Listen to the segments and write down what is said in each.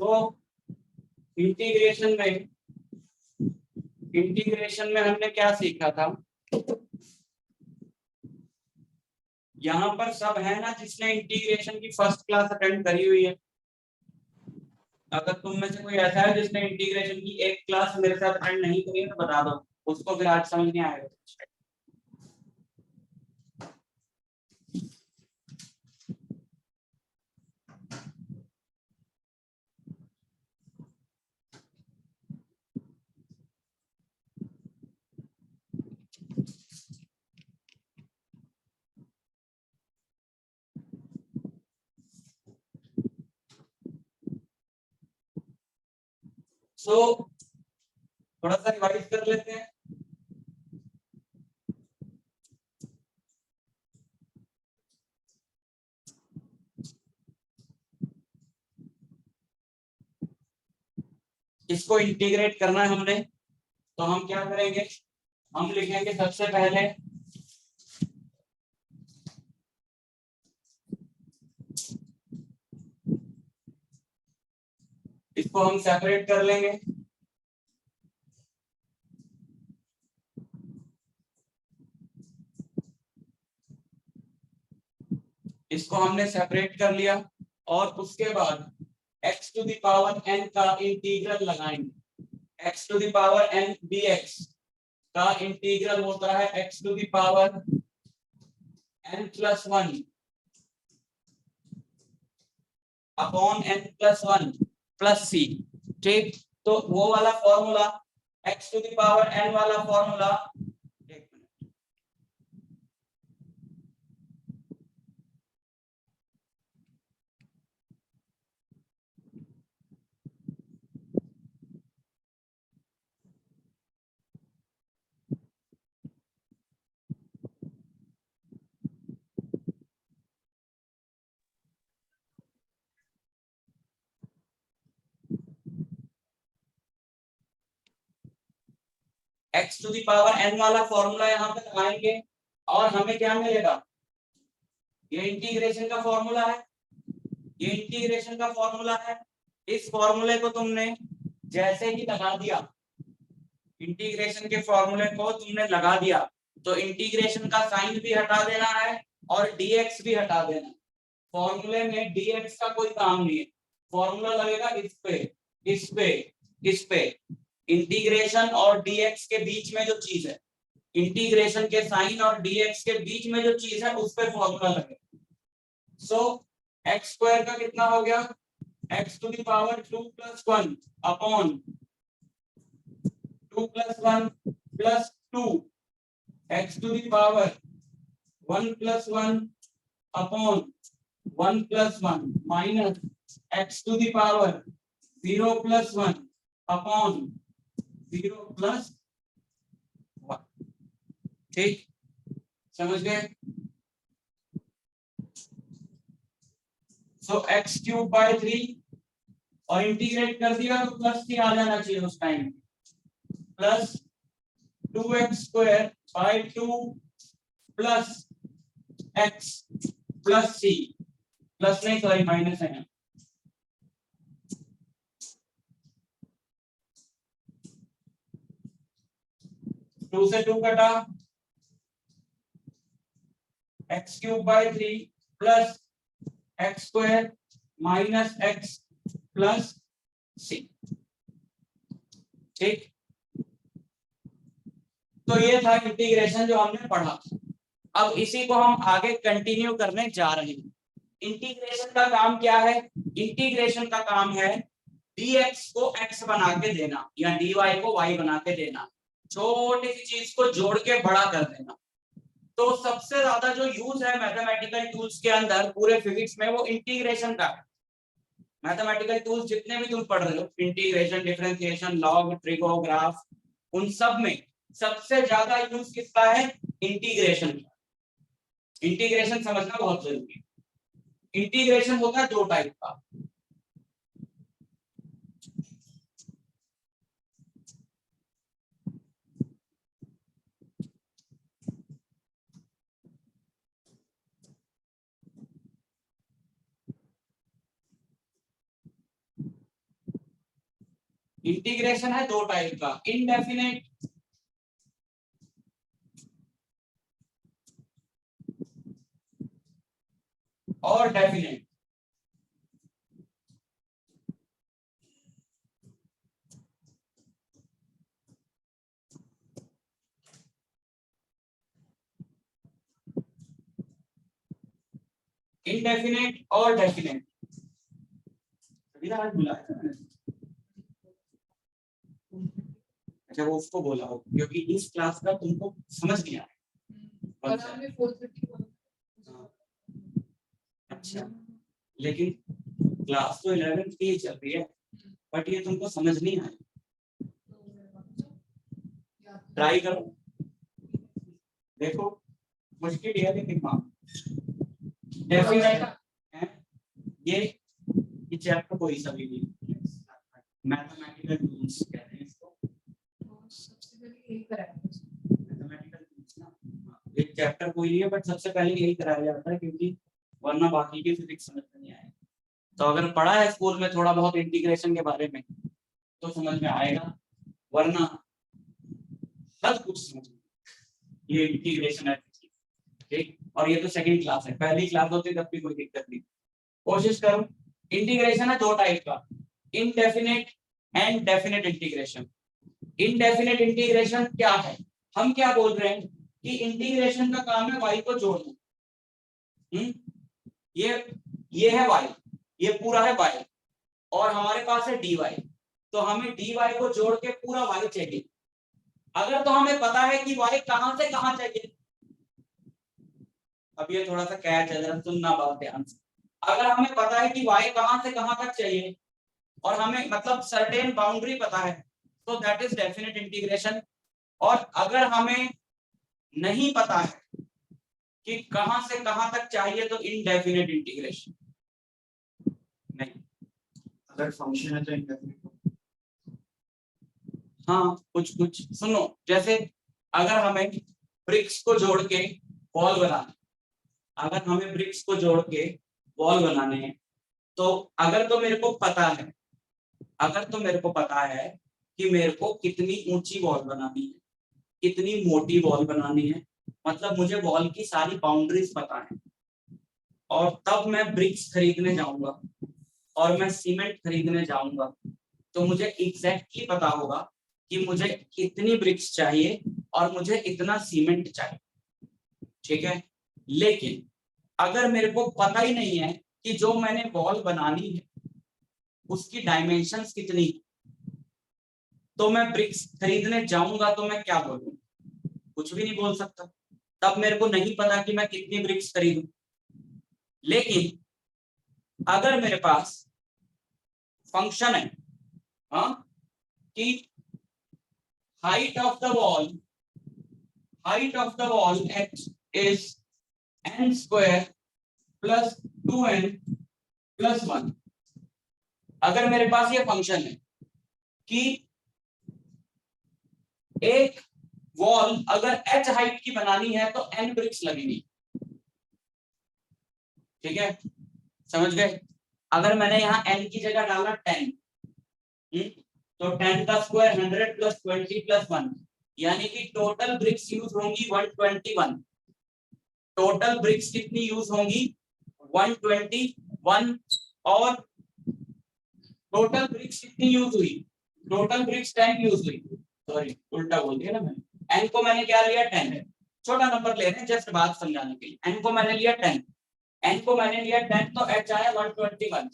तो इंटीग्रेशन में हमने क्या सीखा था, यहाँ पर सब है ना जिसने इंटीग्रेशन की फर्स्ट क्लास अटेंड करी हुई है। अगर तुम में से कोई ऐसा है जिसने इंटीग्रेशन की एक क्लास मेरे साथ अटेंड नहीं करी है तो बता दो, उसको फिर आज समझ नहीं आएगा। सो थोड़ा सा रिवाइज कर लेते हैं। इसको इंटीग्रेट करना है हमने, तो हम क्या करेंगे, हम लिखेंगे सबसे पहले इसको हम सेपरेट कर लेंगे। इसको हमने सेपरेट कर लिया और उसके बाद x to the power n का इंटीग्रल लगाएंगे। x to the power n dx का इंटीग्रल होता है x to the power n plus 1 upon n plus 1 plus c। ठीक, तो वो वाला formula x to the power n वाला formula, x to the power n वाला फॉर्मूला यहाँ पे लगाएंगे और हमें क्या मिलेगा, ये इंटीग्रेशन का फॉर्मूला है, ये इंटीग्रेशन का फॉर्मूला है। इस फॉर्मूले को तुमने जैसे ही लगा दिया, इंटीग्रेशन के फॉर्मूले को तुमने लगा दिया तो इंटीग्रेशन का साइन भी हटा देना है और dx भी हटा देना। फॉर्मूले में dx का कोई काम नहीं है, फॉर्मूला लगेगा इस पे, इस पे, इस पे। इंटीग्रेशन और dx के बीच में जो चीज है, इंटीग्रेशन के साइन और dx के बीच में जो चीज है उस पे फॉर्मूला लगेगा। सो एक्स स्क्वायर का कितना हो गया, x to the power 2 plus 1 upon 2 plus 1 plus 2 x to the power 1 plus 1 upon 1 plus 1 minus x to the power 0 plus 1 upon 0 plus 1। ठीक, समझ गए। सो x क्यूब बाय 3 और इंटीग्रेट कर दिया तो प्लस 3 आ जाना चाहिए उस time, plus 2x square by 2 plus x plus c, plus नहीं सॉरी माइनस है, 2 से 2 कटा, x cube by 3 plus x square minus x plus c। ठीक, तो ये था इंटीग्रेशन जो हमने पढ़ा। अब इसी को हम आगे कंटिन्यू करने जा रहे हैं। इंटीग्रेशन का काम क्या है, इंटीग्रेशन का काम है dx को x बना के देना या dy को y बना के देना, छोटी सी चीज को जोड़ के बड़ा कर देना। तो सबसे ज्यादा जो यूज है मैथमेटिकल टूल्स के अंदर पूरे फिजिक्स में वो इंटीग्रेशन का है। मैथमेटिकल टूल्स जितने भी तुम पढ़ रहे हो, integration, differentiation, log, trigo, graph, उन सब में सबसे ज्यादा यूज किसका है, इंटीग्रेशन का। इंटीग्रेशन समझना बहुत जरूरी है। इंटीग्रेशन होता है दो टाइप का, इंटीग्रेशन है दो टाइप का, इनडेफिनेट और डेफिनेट। इनडेफिनेट और डेफिनेट आज बुलाया था मैंने। अच्छा वो उसको बोला हो क्योंकि इस क्लास का तुमको समझ नहीं आया। अच्छा लेकिन क्लास तो 11th की ही चल रही है बट ये तुमको समझ नहीं आया। ट्राई करो देखो मुश्किल है लेकिन हाँ डेफिनेट है ये चैप्टर कोई सभी नहीं मैथमेटिकल टूल्स कहते हैं इसको। सबसे पहले यही कराया मैथमेटिकल टूल्स ना, एक चैप्टर कोई नहीं है बट सबसे पहले यही कराया जाता है क्योंकि वरना बाकी की फिजिक्स समझ में नहीं आएगा। तो अगर पढ़ा है स्कूल में थोड़ा बहुत इंटीग्रेशन के बारे में तो समझ में आएगा, वरना सब कुछ समझ में ये इंटीग्रेशन है ठीक। और ये तो सेकंड क्लास है, पहली क्लास होती तब भी कोई दिक्कत नहीं। कोशिश करो। इंटीग्रेशन है दो टाइप का, indefinite and definite integration. Indefinite integration क्या है, हम क्या बोल रहे हैं कि इंटीग्रेशन का काम है y को जोड़ना। ये है y, ये पूरा है y और हमारे पास है dy, तो हमें dy को जोड़ के पूरा y चाहिए। अगर तो हमें पता है कि y कहां से कहां चाहिए, अब ये थोड़ा सा कैच है, जरा सुनना बात ध्यान से। अगर हमें पता है कि y कहां से कहां तक चाहिए और हमें मतलब सर्टेन बाउंड्री पता है तो दैट इज डेफिनेट इंटीग्रेशन। और अगर हमें नहीं पता है कि कहां से कहां तक चाहिए तो इनडेफिनेट इंटीग्रेशन। नहीं, अगर फंक्शन है तो इनडेफिनेट। हाँ कुछ कुछ सुनो, जैसे अगर हमें ब्रिक्स को जोड़ के बॉल बनाना, अगर हमें ब्रिक्स को जोड़ के बॉल बनाने हैं तो अगर तो मेरे को पता है, अगर तो मेरे को पता है कि मेरे को कितनी ऊंची बॉल बनानी है, कितनी मोटी बॉल बनानी है, मतलब मुझे बॉल की सारी बाउंड्रीज पता है, और तब मैं ब्रिक्स खरीदने जाऊंगा और मैं सीमेंट खरीदने जाऊंगा तो मुझे एग्जैक्टली पता होगा कि मुझे कितनी ब्रिक्स चाहिए और मुझे इतना सीमेंट चाहिए, ठीक है। लेकिन अगर मेरे को पता ही नहीं है कि जो मैंने बॉल बनानी है उसकी डायमेंशंस कितनी, तो मैं ब्रिक्स खरीदने जाऊंगा तो मैं क्या बोलूं, कुछ भी नहीं बोल सकता, तब मेरे को नहीं पता कि मैं कितनी ब्रिक्स खरीदूं। लेकिन अगर मेरे पास फंक्शन है हाँ कि height of the wall h is n square plus 2n plus 1। अगर मेरे पास ये फंक्शन है कि एक वॉल अगर h हाइट की बनानी है तो n ब्रिक्स लगेगी, ठीक है, समझ गए। अगर मैंने यहाँ n की जगह डाला 10 तो 10 का स्क्वायर 100 प्लस 20 प्लस 1, यानी कि टोटल ब्रिक्स यूज होंगी 121। टोटल ब्रिक्स कितनी यूज होंगी 121। और टोटल ब्रिक्स कितनी यूज हुई, टोटल ब्रिक्स 10 यूज हुई, सॉरी उल्टा बोल दिया ना मैंने। n को मैंने क्या लिया 10 है, छोटा नंबर ले रहे हैं जस्ट बात समझाने के लिए। n को मैंने लिया 10, n को मैंने लिया 10 तो h आया 121,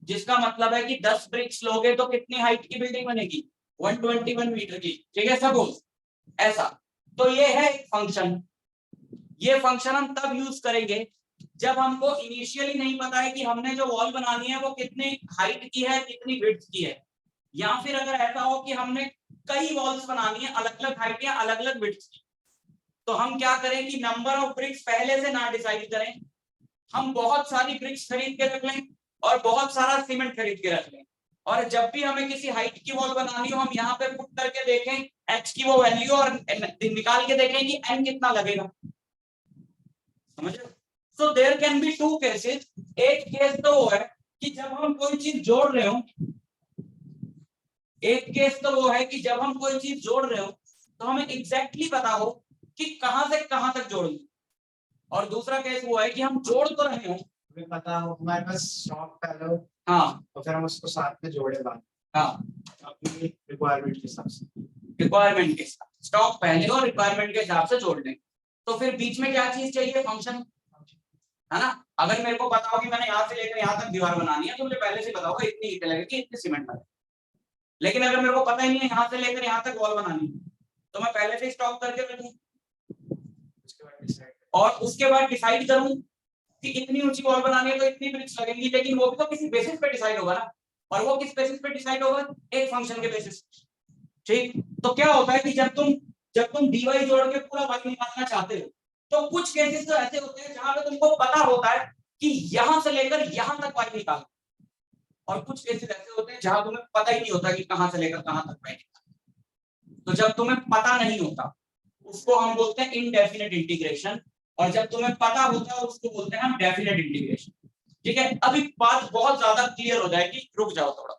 जिसका मतलब है कि 10 ब्रिक्स लोगे तो कितनी हाइट की बिल्डिंग बनेगी 121 मीटर की, ठीक है सपोज ऐसा। तो ये है एक फंक्शन, ये फंक्शन हम तब यूज करेंगे जब हमको इनिशियली नहीं पता है कि हमने जो वॉल बनानी है वो कितनी हाइट की है कितनी विड्थ की है, या फिर अगर ऐसा हो कि हमने कई वॉल्स बनानी है अलग अलग हाइट या अलग अलग विड्थ की, तो हम क्या करें कि नंबर ऑफ ब्रिक्स पहले से ना डिसाइड करें, हम बहुत सारी ब्रिक्स खरीद के रख लें और बहुत सारा सीमेंट खरीद के रख लें, और जब भी हमें किसी हाइट की वॉल बनानी हो हम यहाँ पे पुट करके देखें h की वो वैल्यू और निकाल के देखें कि n कितना लगेगा, समझ रहे हो। So there can be two cases. एक केस तो वो है कि जब हम कोई चीज जोड़ रहे हो, एक केस तो वो है कि जब हम कोई चीज जोड़ रहे हो तो हमें एग्जैक्टली पता हो कि कहां से कहां तक जोड़नी, और दूसरा केस वो है कि हम जोड़ तो रहे हो, हमें पता हो हमारे पास स्टॉक पहले हो, हाँ तो फिर हम उसको साथ में जोड़े बाद हाँ अपनी रिक्वायरमेंट के हिसाब से। रिक्वायरमेंट के साथ स्टॉक पहले और रिक्वायरमेंट के हिसाब से जोड़ लें। तो फिर बीच में क्या चीज चाहिए? फंक्शन, है ना। अगर मेरे को पता हो कि मैंने यहाँ से लेकर यहाँ तक दीवार बनानी है तो मुझे पहले से पता होगा इतनी ईंटें लगेगी, इतनी सीमेंट लगेगी। लेकिन अगर मेरे को पता ही नहीं है यहाँ से लेकर यहाँ तक वॉल बनानी है तो मैं पहले से स्टॉक करके रखूं, और उसके बाद डिसाइड करूं कि इतनी ऊंची वॉल बनानी है तो इतनी ब्रिक्स लगेंगी, लेकिन वो भी तो किसी बेसिस पे डिसाइड होगा ना, और वो किस बेसिस पे डिसाइड होगा? एक फंक्शन के बेसिस। ठीक, तो क्या होता है कि जब तुम डीवाई जोड़ के पूरा वाई निकालना चाहते हो तो कुछ केसेस तो ऐसे होते हैं जहां पे तुमको पता होता है कि यहां से लेकर यहां तक वाई निकालो, और कुछ केसेस ऐसे होते हैं जहां तुम्हें पता ही नहीं होता कि कहां से लेकर कहां तक वाई निकालो। तो जब तुम्हें पता नहीं होता उसको हम बोलते हैं इनडेफिनेट इंटीग्रेशन, और जब तुम्हें पता होता है उसको बोलते हैं हम डेफिनेट इंटीग्रेशन। ठीक है, अभी बात बहुत ज्यादा क्लियर हो जाएगी, रुक जाओ थोड़ा।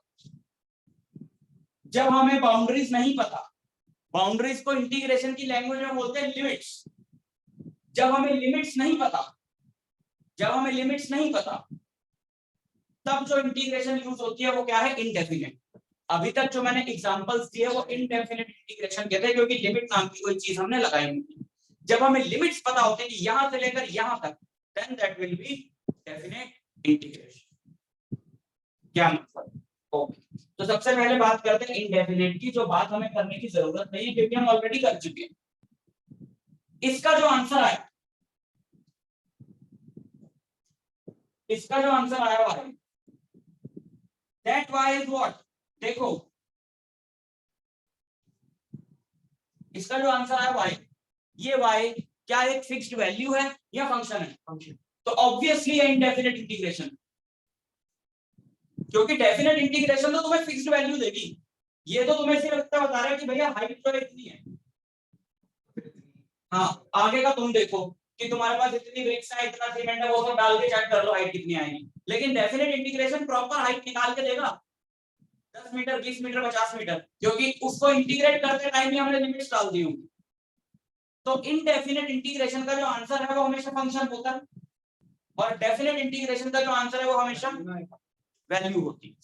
जब हमें बाउंड्रीज नहीं पता, बाउंड्रीज को इंटीग्रेशन की लैंग्वेज में बोलते हैं लिमिट्स। जब हमें लिमिट्स नहीं पता तब जो इंटीग्रेशन यूज होती है वो क्या है? इनडेफिनेट। अभी तक जो मैंने एग्जांपल्स दिए वो इनडेफिनेट इंटीग्रेशन कहते हैं, क्योंकि लिमिट नाम की कोई चीज हमने लगाई नहीं। जब हमें लिमिट्स पता होते हैं कि यहां से लेकर यहां तक, then that will be definite integration. क्या मतलब? ओके, तो सबसे पहले बात करते हैं इनडेफिनेट की, जो बात हमें करने की जरूरत नहीं है क्योंकि हम ऑलरेडी कर चुके हैं। इसका जो आंसर आया, y, that y is what? देखो, इसका जो आंसर आया y, ये y क्या एक फिक्स्ड वैल्यू है या फंक्शन है? फंक्शन। तो ऑब्वियसली है इनडेफिनेट इंटीग्रेशन, क्योंकि डेफिनेट इंटीग्रेशन तो तुम्हें फिक्स्ड वैल्यू देगी। ये तो तुम्हें सिर्फ इतना बता रहा है कि भैया हाइट तो इतनी है, हाँ आगे का तुम देखो कि तुम्हारे पास इतनी ब्रिक्स है, इतना सीमेंट है, वो सब डाल के चेक कर लो हाइट कितनी आएगी। लेकिन डेफिनेट इंटीग्रेशन प्रॉपर हाइट निकाल के देगा, 10 मीटर, 20 मीटर, 50 मीटर, क्योंकि उसको इंटीग्रेट करते टाइम ही हमने लिमिट्स डाल दी होंगी। तो इनडेफिनेट इंटीग्रेशन का जो आंसर है वो हमेशा फंक्शन होता है, और डेफिनेट इंटीग्रेशन का जो आंसर है वो हमेशा वैल्यू होती है,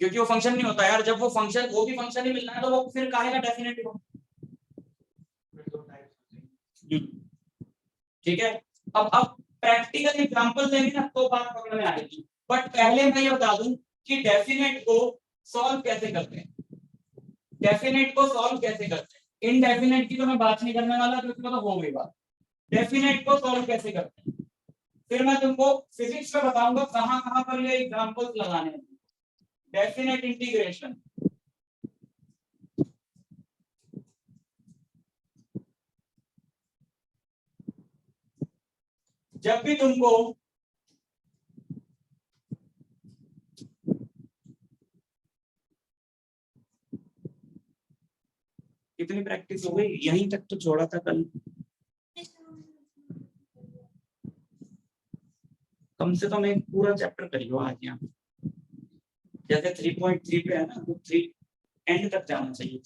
क्योंकि वो फंक्शन नहीं होता यार। जब वो भी फंक्शन ही मिलना है तो वो फिर काहे का डेफिनेट हो? ठीक है, अब प्रैक्टिकल एग्जांपल लेंगे ना तो बात पकड़ में आएगी, बट पहले मैं ये बता दूं कि डेफिनेट को सॉल्व कैसे करते हैं। इनडेफिनेट की तो मैं बात नहीं करने वाला क्योंकि तो हो गई बात। डेफिनेट को सॉल्व कैसे करते हैं फिर मैं तुमको फिजिक्स में बताऊंगा कहां पर ये एग्जांपल्स लगाने हैं। डेफिनेट इंटीग्रेशन, जब भी तुमको कितनी प्रैक्टिस हो गई, यहीं तक तो छोड़ा था कल, कम से कम एक पूरा चैप्टर करियो आज यहाँ। जैसे 3.3 पे है ना, तो 3 एंड तक जाना चाहिए,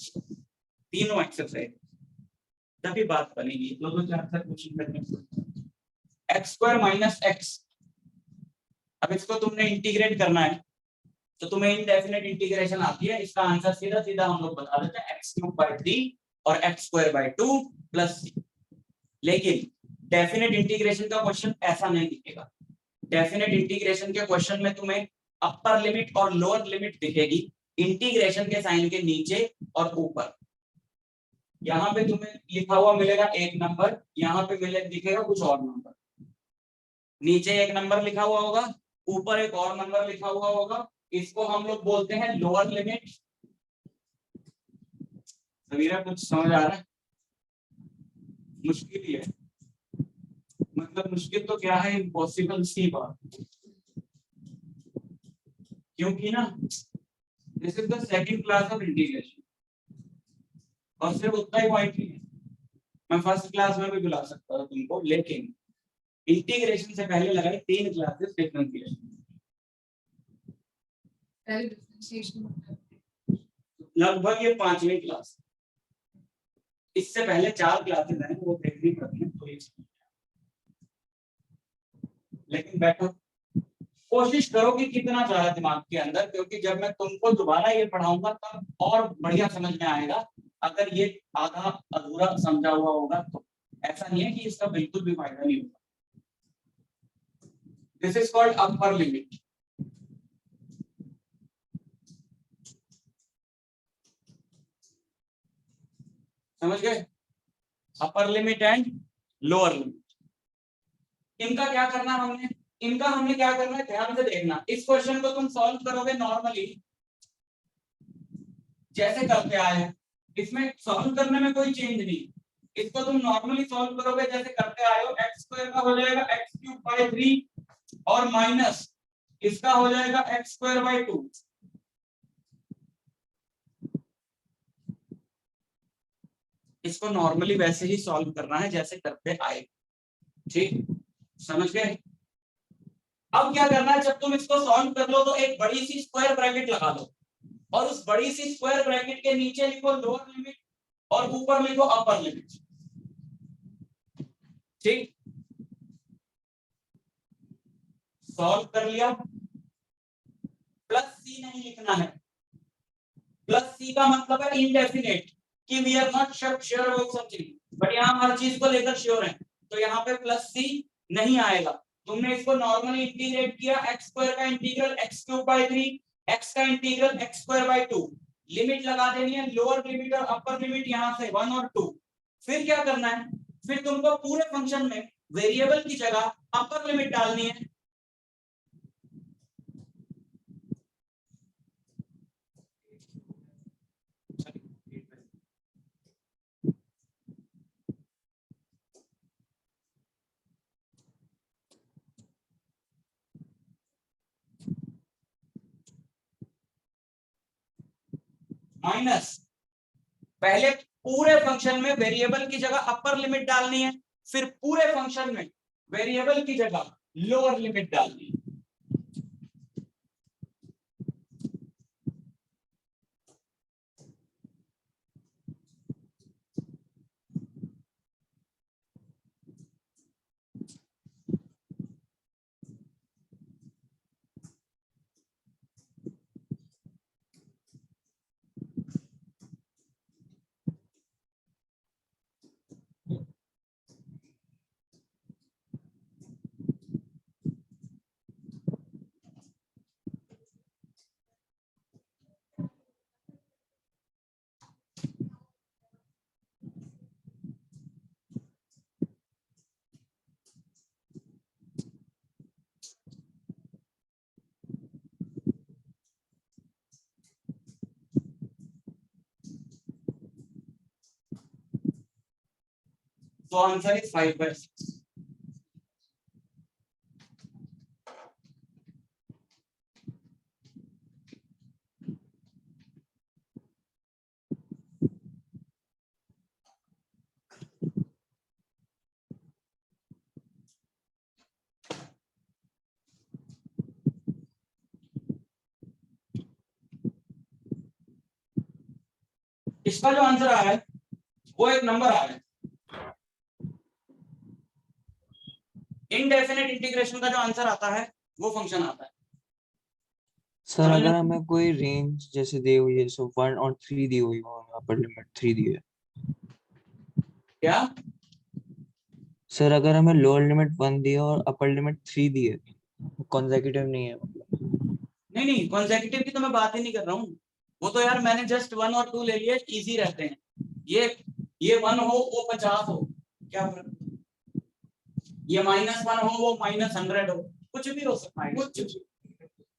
तीनों एक्सरसाइज, तभी बात बनेगी। दो 4 क्वेश्चन करने, एक्स स्क्वायर माइनस एक्स, अब इसको तुमने इंटीग्रेट करना है तो तुम्हें इनडेफिनेट इंटीग्रेशन आती है। इसका आंसर सीधा सीधा हम लोग बता देते हैं, x³ और x² 2 प्लस c। लेकिन डेफिनेट इंटीग्रेशन का क्वेश्चन ऐसा नहीं दिखेगा। डेफिनेट इंटीग्रेशन के क्वेश्चन में तुम्हें अपर लिमिट और लोअर लिमिट दिखेगी इंटीग्रेशन के साइन के नीचे और ऊपर। यहाँ पे तुम्हें लिखा हुआ मिलेगा एक नंबर, यहाँ पे दिखेगा कुछ और नंबर, नीचे एक नंबर लिखा हुआ होगा, ऊपर एक और नंबर लिखा हुआ होगा। इसको हम लोग बोलते हैं लोअर लिमिट। समीरा कुछ समझ आ रहा है? मुश्किल ही है, मतलब मुश्किल तो क्या है, इम्पॉसिबल सी बात, क्योंकि ना this is the second class of integration, और सिर्फ उतना ही पॉइंट नहीं है। मैं फर्स्ट क्लास में भी बुला सकता था तुमको, लेकिन इंटीग्रेशन से पहले लगाई 3 क्लासेस डिफरेंशिएशन। लगभग ये 5वीं क्लास, इससे पहले 4 क्लासेस हैं वो देखनी पड़ती है, तो ये लेकिन बैठो, कोशिश करो कि कितना ज्यादा दिमाग के अंदर, क्योंकि जब मैं तुमको दोबारा ये पढ़ाऊंगा तब और बढ़िया समझ में आएगा। अगर ये आधा अधूरा समझा हुआ होगा तो ऐसा नहीं है कि इसका बिल्कुल भी फायदा नहीं होगा। This is called upper limit. समझ गए? Upper limit and lower limit. इनका क्या करना हमने, इनका हमने क्या करना है, ध्यान से देखना। इस क्वेश्चन को तुम सॉल्व करोगे नॉर्मली जैसे करते आए हैं, इसमें सॉल्व करने में कोई चेंज नहीं। इसको तुम नॉर्मली सॉल्व करोगे जैसे करते आए हो, एक्स स्क्वायर का हो जाएगा एक्स क्यूब बाय 3 और माइनस इसका हो जाएगा एक्स स्क्वायर बाय 2। इसको नॉर्मली वैसे ही सॉल्व करना है जैसे करते आए, ठीक? समझ गए? अब क्या करना है, जब तुम इसको सॉल्व कर लो तो एक बड़ी सी स्क्वायर ब्रैकेट लगा लो और उस बड़ी सी स्क्वायर ब्रैकेट के नीचे लिखो लोअर लिमिट और ऊपर लिखो अपर लिमिट, ठीक? सॉल्व कर लिया। प्लस सी नहीं लिखना है, प्लस सी का मतलब है इनडेफिनेट, कि we are not sure about something, but यहाँ हर चीज को लेकर श्योर है, तो यहाँ पे प्लस सी नहीं आएगा। तुमने इसको नॉर्मली इंटीग्रेट किया, एक्स स्क्वायर का integral X cube by 3, X का integral X square by 2, limit लगा देनी है, लोअर लिमिट और अपर लिमिट यहाँ से 1 और 2। फिर क्या करना है, फिर तुमको पूरे फंक्शन में वेरिएबल की जगह अपर लिमिट डालनी है। माइनस पहले पूरे फंक्शन में वेरिएबल की जगह अपर लिमिट डालनी है, फिर पूरे फंक्शन में वेरिएबल की जगह लोअर लिमिट डालनी है। So answer is 5/6. इसका जो आंसर आ रहा है वो एक नंबर आ रहा है। इनडेफिनेट इंटीग्रेशन का जो आंसर आता है वो फंक्शन आता है। सर अगर हमें कोई रेंज जैसे दी हुई है, सो 1 और 3 दी हुई हो, अपर लिमिट 3 दी है। क्या सर अगर हमें लोअर लिमिट 1 दी है और अपर लिमिट 3 दी है, कॉन्सेक्यूटिव नहीं है मतलब। नहीं, कॉन्सेक्यूटिव की तो मैं बात ही नहीं कर रहा हूँ, वो तो यार मैंने जस्ट 1 और 2 ले लिए, इजी रहते हैं। ये 1 हो वो 50 हो, क्या फर्क? ये -1 हो वो -100 हो, कुछ भी हो सकता है, कुछ भी।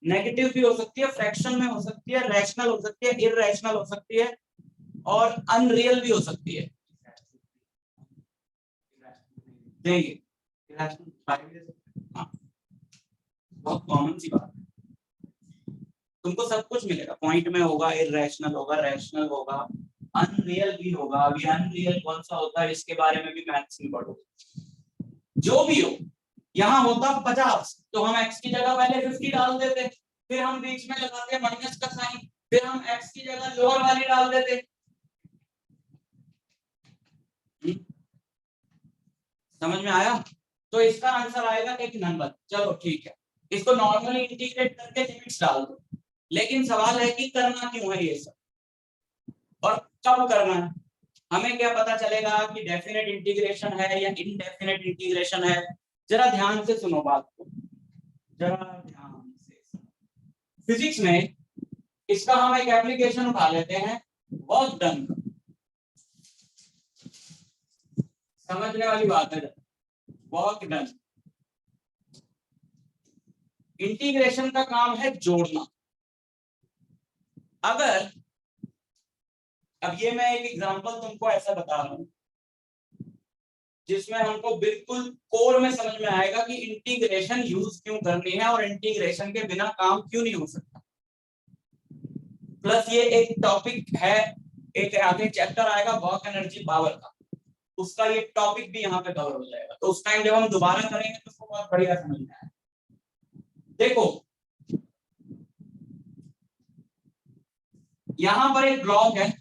नेगेटिव भी हो सकती है, फ्रैक्शन में हो सकती है, रैशनल हो सकती है, इररेशनल हो सकती है और अनरियल भी हो सकती है। देंगे हाँ, बहुत कॉमन सी बात है। तुमको सब कुछ मिलेगा, पॉइंट में होगा, इररेशनल होगा, रैशनल होगा, अनरियल भी होगा। अभी अनरियल कौन सा होता है इसके बारे में भी मैथ्स में पढ़ोगे। जो भी हो, यहाँ होता 50 तो हम x की जगह पहले 50 डाल देते, फिर हम बीच में लगाते माइनस का साइन, फिर हम x की जगह लोअर वाली डाल देते। समझ में आया? तो इसका आंसर आएगा एक नंबर। चलो ठीक है, इसको नॉर्मली इंटीग्रेट करके लिमिट्स डाल दो। लेकिन सवाल है कि करना क्यों है ये सब और कब करना है? हमें क्या पता चलेगा कि डेफिनेट इंटीग्रेशन है या इनडेफिनेट इंटीग्रेशन है? जरा ध्यान से सुनो बात को, जरा ध्यान से। फिजिक्स में इसका हम एक एप्लीकेशन उठा लेते हैं, वर्क डन। समझने वाली बात है, वर्क डन। इंटीग्रेशन का काम है जोड़ना। अगर अब ये मैं एक एग्जांपल तुमको ऐसा बता रहा हूं जिसमें हमको बिल्कुल कोर में समझ में आएगा कि इंटीग्रेशन यूज क्यों करनी है और इंटीग्रेशन के बिना काम क्यों नहीं हो सकता। प्लस ये एक टॉपिक है, एक आगे चैप्टर आएगा वर्क एनर्जी पावर का, उसका ये टॉपिक भी यहाँ पे कवर हो जाएगा। तो उस टाइम जब हम दोबारा करेंगे तो उसको बहुत बढ़िया समझ में आएगा। देखो यहां पर एक ब्लॉक है,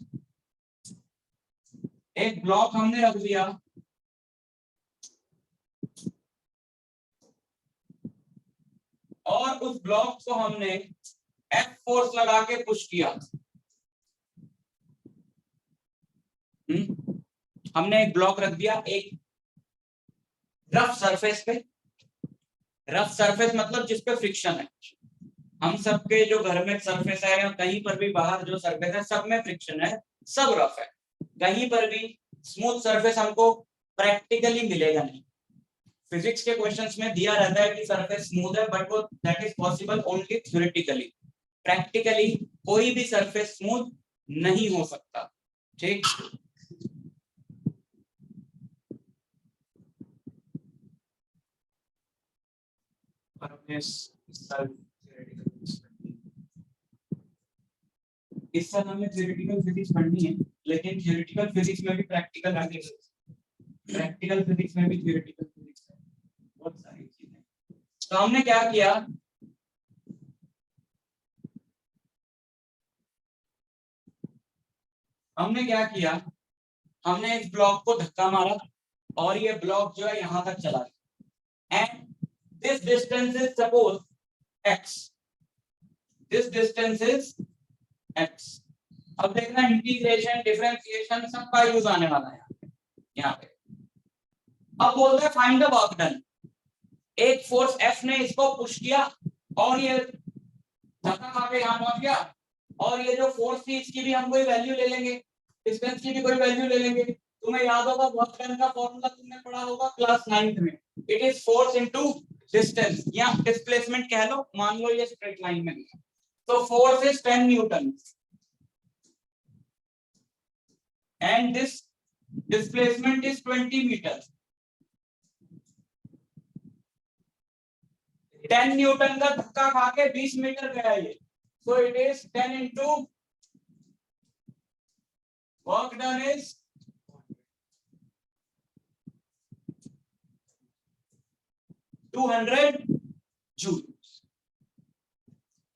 एक ब्लॉक हमने रख दिया, और उस ब्लॉक को हमने एफ फोर्स लगा के पुश किया। हमने एक ब्लॉक रख दिया एक रफ सरफेस पे। रफ सरफेस मतलब जिस पे फ्रिक्शन है। हम सबके जो घर में सरफेस है या कहीं पर भी बाहर जो सरफेस है सब में फ्रिक्शन है, सब रफ है। कहीं पर भी स्मूथ सरफेस हमको प्रैक्टिकली मिलेगा नहीं। फिजिक्स के क्वेश्चंस में दिया रहता है कि सरफेस स्मूथ है, बट वो that is possible only theoretically. Practically कोई भी सरफेस स्मूथ नहीं हो सकता। ठीक, इस साल हमें थ्योरेटिकल फिजिक्स पढ़नी है, लेकिन थ्योरेटिकल फिजिक्स में भी प्रैक्टिकल आगे, प्रैक्टिकल फिजिक्स में भी थ्योरेटिकल फिजिक्स है, बहुत सारी चीजें। तो हमने क्या किया, हमने इस ब्लॉक को धक्का मारा और ये ब्लॉक जो है यहां तक चला गया। And this distance is suppose x, this distance is x। अब देखना इंटीग्रेशन डिफरेंशिएशन सबका यूज आने वाला है यहाँ पे। अब बोलते हैं फाइंड द वर्क डन। एक फोर्स F ने इसको पुश किया और ये धक्का खा के यहाँ पहुंच गया, और ये जो फोर्स थी इसकी भी हम कोई वैल्यू ले लेंगे, डिस्टेंस की भी कोई वैल्यू ले लेंगे। तुम्हें याद होगा वर्क डन का फॉर्मूला तुमने पढ़ा होगा क्लास 9th में, it is force into distance या डिस्प्लेसमेंट कह लो। मान लो ये स्ट्रेट लाइन में है तो force is 10 newton and this displacement is 20 metre. 10 newton का धक्का खा के 20 मीटर गया ये, so it is 10 into work done is 200 joule,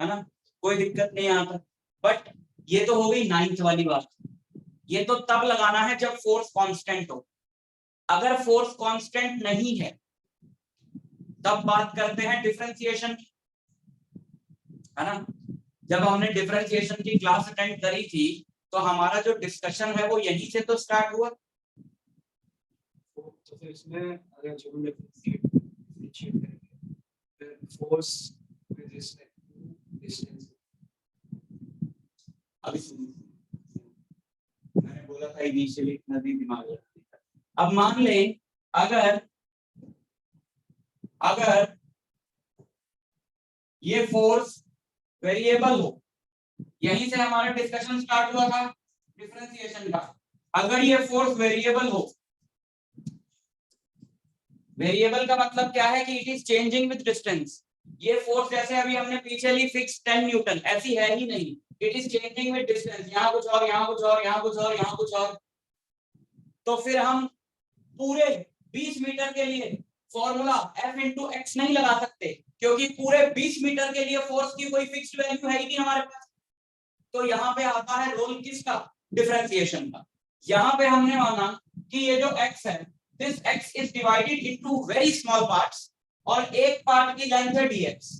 है ना? कोई दिक्कत नहीं यहाँ पर। बट ये तो हो गई 9th वाली बात। ये तो तब लगाना है जब फोर्स कांस्टेंट हो। अगर फोर्स कांस्टेंट नहीं है तब बात करते हैं डिफरेंशिएशन की, है ना? जब हमने डिफरेंशिएशन की क्लास अटेंड करी थी तो हमारा जो डिस्कशन है वो यहीं से तो स्टार्ट हुआ। तो फिर इसमें अगर जो हम डिफरेंशिएट करेंगे फिर force with respect to distance. अभी सुनिए, मैंने बोला था इनिशियली इतना भी दिमाग लगाने का। अब मान ले अगर ये फोर्स वेरिएबल हो, यहीं से हमारा डिस्कशन स्टार्ट हुआ था डिफरेंशिएशन का। अगर ये फोर्स वेरिएबल हो, वेरिएबल का मतलब क्या है कि it is changing with distance. ये फोर्स जैसे अभी हमने पीछे ली फिक्स 10 न्यूटन, ऐसी है ही नहीं, it is changing with distance. यहाँ कुछ और, यहाँ कुछ और, यहाँ कुछ और, यहाँ कुछ और। तो फिर हम पूरे 20 मीटर के लिए फॉर्मूला F इंटू एक्स नहीं लगा सकते, क्योंकि पूरे 20 मीटर के लिए फोर्स की कोई फिक्स्ड वैल्यू है ही नहीं हमारे पास। तो यहाँ पे आता है रोल किसका, डिफरेंशिएशन का। यहाँ पे हमने माना कि ये जो x है, this x is divided into very small parts, और एक पार्ट की लेंथ है dx।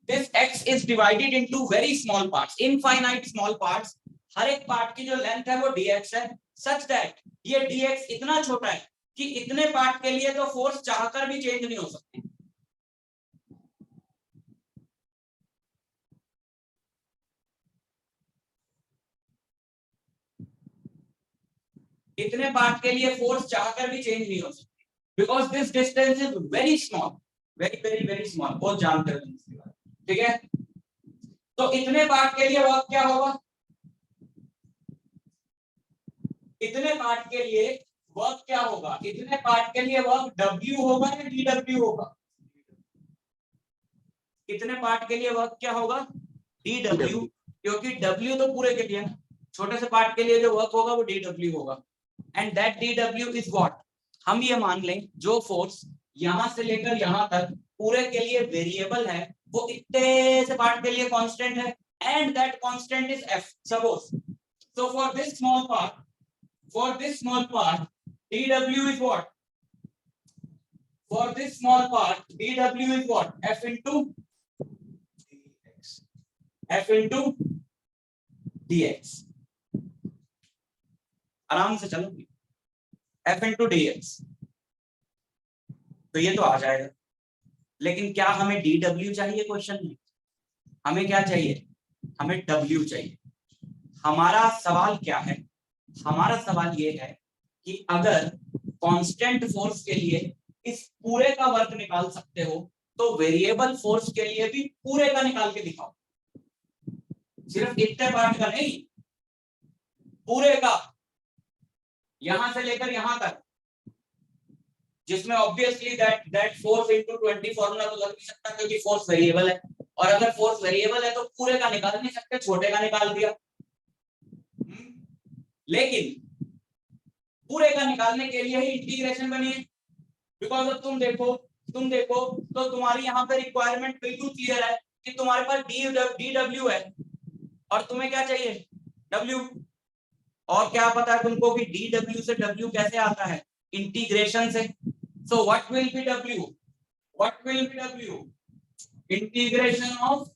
This x is divided into very small parts, infinite small parts. हर एक पार्ट की जो लेंथ है वो dx है, such that ये dx इतना छोटा है कि इतने पार्ट के लिए तो फोर्स चाहकर भी चेंज नहीं हो सकती। इतने पार्ट के लिए फोर्स चाहकर भी चेंज नहीं हो सकती, because this distance is very small, very very very small. बहुत जानते हो तुम इसके बारे में, ठीक है। तो इतने पार्ट के लिए वर्क क्या होगा, इतने पार्ट के लिए वर्क क्या होगा, इतने पार्ट के लिए वर्क W होगा या dW होगा, इतने पार्ट के लिए वर्क क्या होगा, dW, क्योंकि W तो पूरे के लिए, छोटे से पार्ट के लिए जो वर्क होगा वो dW होगा। And that dW is what, हम ये मान लें जो फोर्स यहां से लेकर यहां तक पूरे के लिए वेरिएबल है, वो इतने से पार्ट के लिए कांस्टेंट है, and that constant is F। Suppose, so for this small part, dW is what, for this small part dW is what, F into dx। आराम से चलो, F into dx, तो ये तो आ जाएगा। लेकिन क्या हमें dW चाहिए क्वेश्चन में, हमें क्या चाहिए, हमें W चाहिए। हमारा सवाल क्या है, हमारा सवाल ये है कि अगर कांस्टेंट फोर्स के लिए इस पूरे का वर्क निकाल सकते हो, तो वेरिएबल फोर्स के लिए भी पूरे का निकाल के दिखाओ, सिर्फ इतने पार्ट का नहीं, पूरे का, यहां से लेकर यहां तक, जिसमें obviously that force into 20 formula तो लग नहीं सकता, क्योंकि फोर्स वेरिएबल है, और अगर फोर्स वेरिएबल है तो पूरे का निकाल नहीं सकते, छोटे का निकाल दिया। लेकिन पूरे का निकालने के लिए ही इंटीग्रेशन बनी है, बिकॉज अब तुम देखो तो तुम्हारी यहाँ पे रिक्वायरमेंट बिल्कुल क्लियर है कि तुम्हारे पास dW है और तुम्हें क्या चाहिए, W। और क्या पता है तुमको कि dW से W कैसे आता है, इंटीग्रेशन से। So what will be W, integration of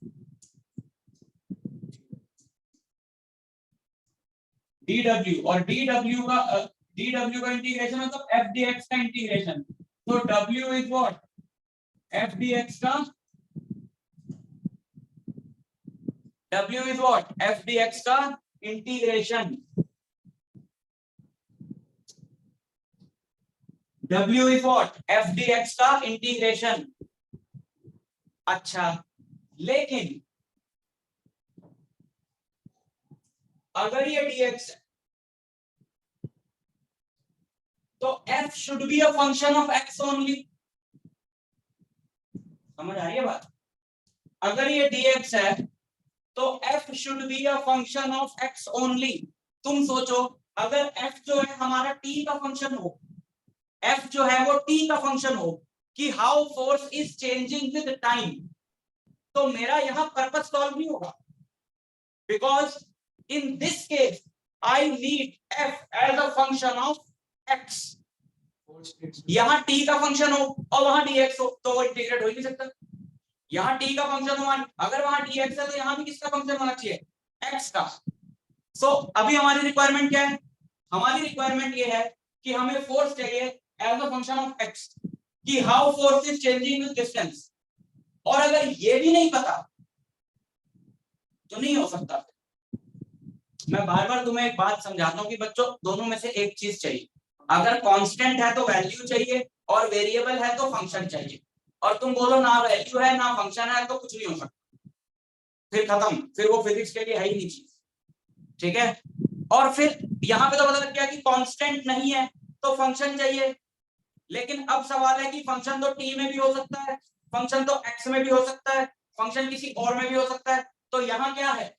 dW, और dW का इंटीग्रेशन मतलब f dx का इंटीग्रेशन। तो W is what, f dx का, W is what, f dx का integration. W is what, f dx का इंटीग्रेशन। अच्छा, लेकिन अगर ये dx है तो f should be a function of x only. समझ आ रही है बात, अगर ये dx है तो f should be a function of x only. तुम सोचो, अगर f जो है हमारा t का फंक्शन हो, f जो है वो t का फंक्शन हो, कि how force is changing with time, तो मेरा यहां पर्पस सॉल्व नहीं होगा, because in this case I need f as a function of x। यहां t का फंक्शन हो और वहां dx हो, तो वो इंटीग्रेट हो ही नहीं सकता। यहाँ t का फंक्शन हो, अगर वहां dx है तो यहाँ भी किसका फंक्शन होना चाहिए, x का। सो अभी हमारी रिक्वायरमेंट क्या है, हमारी रिक्वायरमेंट ये है कि हमें फोर्स चाहिए as a function of x, कि how force is changing with distance. और अगर ये भी नहीं पता तो नहीं हो सकता। मैं बार बार तुम्हें एक बात समझाता हूँ कि बच्चों दोनों में से एक चीज चाहिए, अगर कांस्टेंट है तो वैल्यू चाहिए, और वेरिएबल है तो फंक्शन चाहिए। और तुम बोलो ना वैल्यू है ना फंक्शन है तो कुछ नहीं हो सकता, फिर खत्म, फिर वो फिजिक्स के लिए है ही नहीं चीज, ठीक है। और फिर यहाँ पे तो पता लग गया कि कांस्टेंट नहीं है तो फंक्शन चाहिए, लेकिन अब सवाल है कि फंक्शन तो t में भी हो सकता है, फंक्शन तो x में भी हो सकता है, फंक्शन किसी और में भी हो सकता है, तो यहाँ क्या है,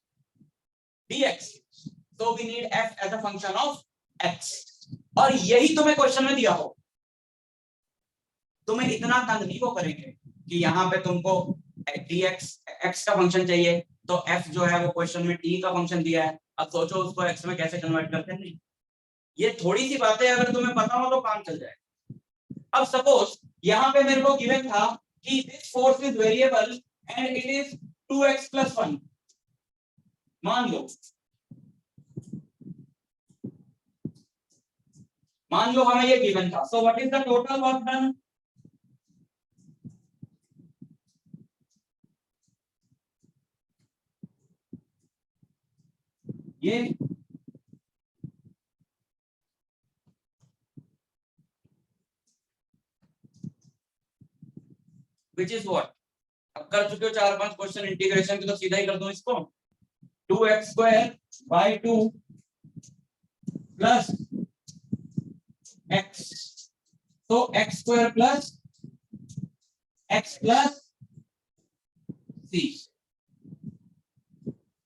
dx, so we need f as a function of x। और यही तुम्हें क्वेश्चन में दिया हो, तुम्हें इतना तंग नहीं वो करेंगे, कि यहाँ पे तुमको dx x का फंक्शन चाहिए, तो f जो है वो क्वेश्चन में t का फंक्शन दिया है, अब सोचो उसको x में कैसे कन्वर्ट करते हैं। नहीं, ये थोड़ी सी बातें अगर तुम्हें पता हो तो काम चल जाएगा। अब सपोज यहाँ पे मेरे को गिवन था कि this force is variable and it is 2x + 1, मान लो हमें ये गिवन था। So what is the total work done? ये which is what, अब कर चुके हो 4-5 क्वेश्चन इंटीग्रेशन के, तो सीधा ही कर दो इसको। 2x² / 2 प्लस x, तो x² plus x plus c,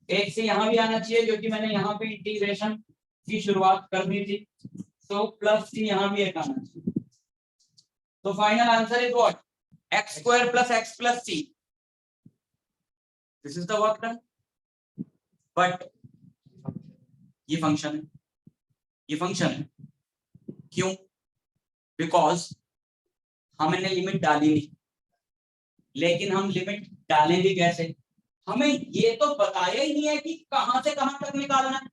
एक से यहां भी आना चाहिए क्योंकि मैंने यहाँ पे इंटीग्रेशन की शुरुआत कर दी थी, तो प्लस c यहां भी एक आना चाहिए। तो final answer is what, x² plus x plus c, this is the work done. But ये फंक्शन है, ये फंक्शन है, क्यों? बिकॉज हमने लिमिट डाली नहीं, लेकिन हम लिमिट डालेंगे कैसे? हमें ये तो बताया ही नहीं है कि कहां से कहां तक निकालना है,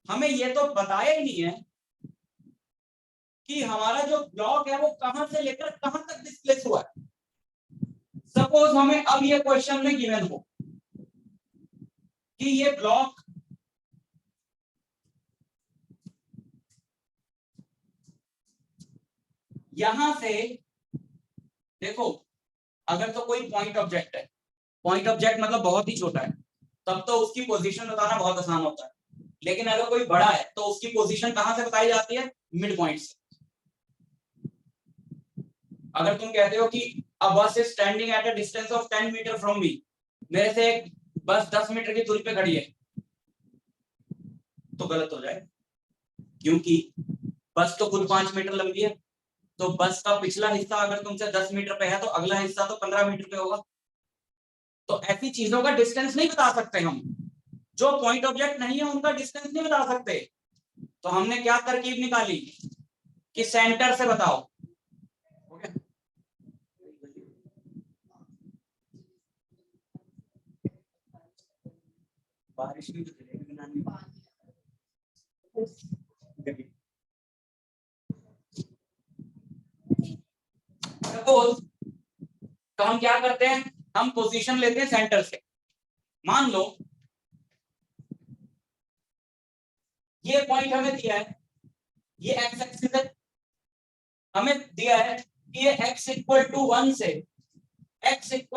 हमें ये तो बताया ही नहीं है कि हमारा जो ब्लॉक है वो कहां से लेकर कहां तक डिस्प्लेस हुआ है। सपोज हमें अब ये क्वेश्चन में गिवन हो कि ये ब्लॉक यहां से, देखो अगर तो कोई पॉइंट ऑब्जेक्ट है, पॉइंट ऑब्जेक्ट मतलब बहुत ही छोटा है, तब तो उसकी पोजीशन बताना बहुत आसान होता है, लेकिन अगर कोई बड़ा है तो उसकी पोजीशन कहां से बताई जाती है? मिड पॉइंट से। अगर तुम कहते हो कि a bus is standing at a distance of 10 metre from me, मेरे से एक बस 10 मीटर की दूरी पे खड़ी है, तो गलत हो जाए, क्योंकि बस तो कुल 5 मीटर लंबी है, तो बस का पिछला हिस्सा अगर तुमसे 10 मीटर पे है तो अगला हिस्सा तो 15 मीटर पे होगा। तो ऐसी चीजों का डिस्टेंस नहीं बता सकते हम, जो पॉइंट ऑब्जेक्ट नहीं है उनका डिस्टेंस नहीं बता सकते। तो हमने क्या तरकीब निकाली कि सेंटर से बताओ। बारिश भी तो सपोज, तो हम क्या करते हैं, हम पोजीशन लेते हैं सेंटर से। मान लो ये पॉइंट हमें दिया है, ये एक्स एक्सिस है, हमें दिया है कि ये x = 1 से x =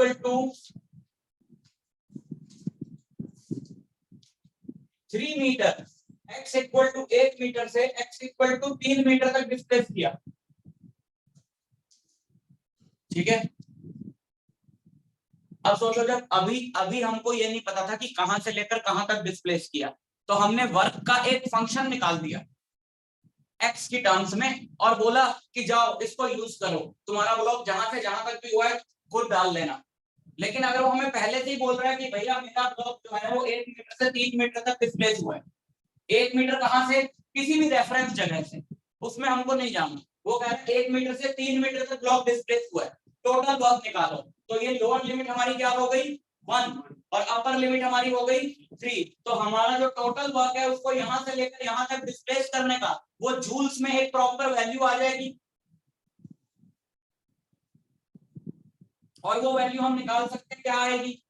3 मीटर, x = 1 मीटर से x = 3 मीटर तक डिस्प्लेस किया, ठीक है। अब सोचो, जब अभी हमको ये नहीं पता था कि कहां से लेकर कहां तक डिस्प्लेस किया, तो हमने वर्क का एक फंक्शन निकाल दिया x की टर्म्स में और बोला कि जाओ इसको यूज करो, तुम्हारा ब्लॉक जहां से जहां तक भी हुआ है खुद डाल लेना। लेकिन अगर वो हमें पहले से ही बोल रहा है कि भैया मेरा ब्लॉक जो है वो 1 मीटर से 3 मीटर तक डिस्प्लेस हुआ है, 1 मीटर कहां से? किसी भी रेफरेंस जगह से, उसमें हमको नहीं जानना, वो कह रहा है 1 मीटर से 3 मीटर तक ब्लॉक डिस्प्लेस हुआ है, टोटल वर्क निकालो। तो ये लोअर लिमिट हमारी क्या हो गई? 1 और अपर लिमिट हमारी हो गई 3। तो हमारा जो टोटल वर्क है उसको यहां से लेकर यहां तक डिस्प्लेस करने का वो जूल्स में एक प्रॉपर वैल्यू आ जाएगी, और वो वैल्यू हम निकाल सकते हैं, क्या आएगी,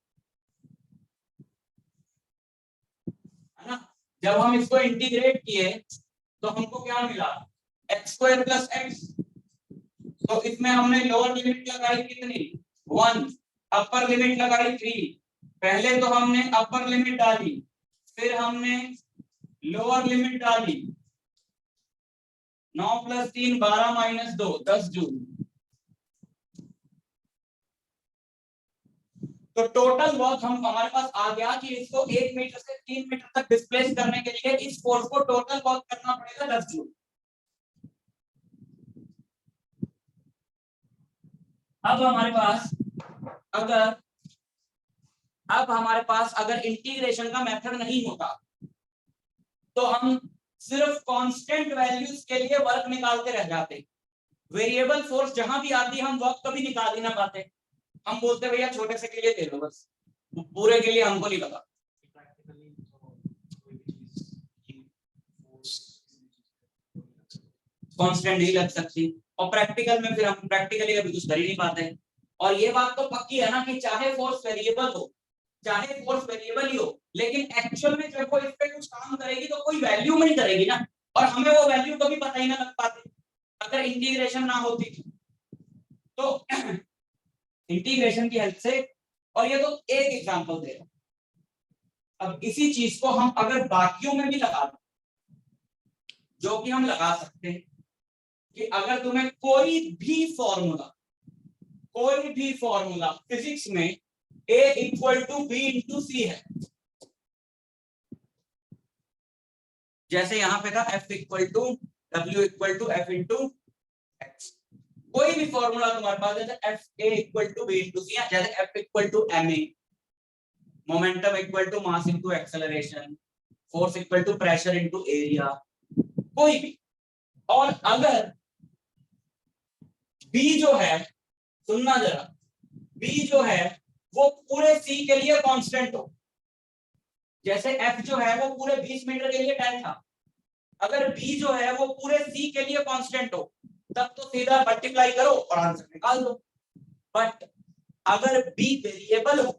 है ना। जब हम इसको इंटीग्रेट किए तो हमको क्या मिला? x² + x, तो इसमें हमने लोअर लिमिट लगाई कितनी? 1, अपर लिमिट लगाई 3। पहले तो हमने अपर लिमिट डाली, फिर हमने लोअर लिमिट डाली, 9 + 3 12 - 2 10 जूल। तो टोटल वर्क हम हमारे पास आ गया कि इसको 1 मीटर से 3 मीटर तक डिस्प्लेस करने के लिए इस फोर्स को टोटल वर्क करना पड़ेगा 10 जूल। अब हमारे पास अगर इंटीग्रेशन का मेथड नहीं होता तो हम सिर्फ कांस्टेंट वैल्यूज के लिए वर्क निकालते रह जाते। वेरिएबल फोर्स जहां भी आती हम वर्क कभी निकाल ही ना पाते। हम बोलते भैया छोटे से के लिए ले लो, बस पूरे के लिए हमको नहीं पता। प्रैक्टिकली तो कोई भी चीज फोर्स कांस्टेंट नहीं लग सकती, और प्रैक्टिकल में फिर हम प्रैक्टिकली अभी कुछ कर ही नहीं पाते। और ये बात तो पक्की है ना कि चाहे फोर्स वेरिएबल हो, चाहे फोर्स वेरिएबल ही हो, लेकिन एक्चुअल में जब वो इस पे कुछ काम करेगी तो कोई वैल्यू में नहीं करेगी ना, और हमें वो वैल्यू कभी पता ही ना लग पाते अगर इंटीग्रेशन ना होती तो इंटीग्रेशन की हेल्प से। और ये तो एक एग्जांपल दे रहा हूं, अब इसी चीज को हम अगर बाकियों में भी लगा दें, जो कि हम लगा सकते हैं कि अगर तुम्हें कोई भी फॉर्मूला फिजिक्स में A equal to B into C है, जैसे यहां पे था F equal to W equal to F into X, कोई भी फॉर्मूला तुम्हारे पास जैसे F A equal to B into C, जैसे F equal to ma, momentum equal to mass into acceleration, force equal to pressure into area, कोई भी। और अगर B जो है, सुनना जरा, B जो है वो पूरे C के लिए कांस्टेंट हो, जैसे F जो है वो पूरे 20 मीटर के लिए 10 था, अगर B जो है वो पूरे C के लिए कांस्टेंट हो तब तो सीधा मल्टीप्लाई करो और आंसर निकाल दो। बट अगर B वेरिएबल हो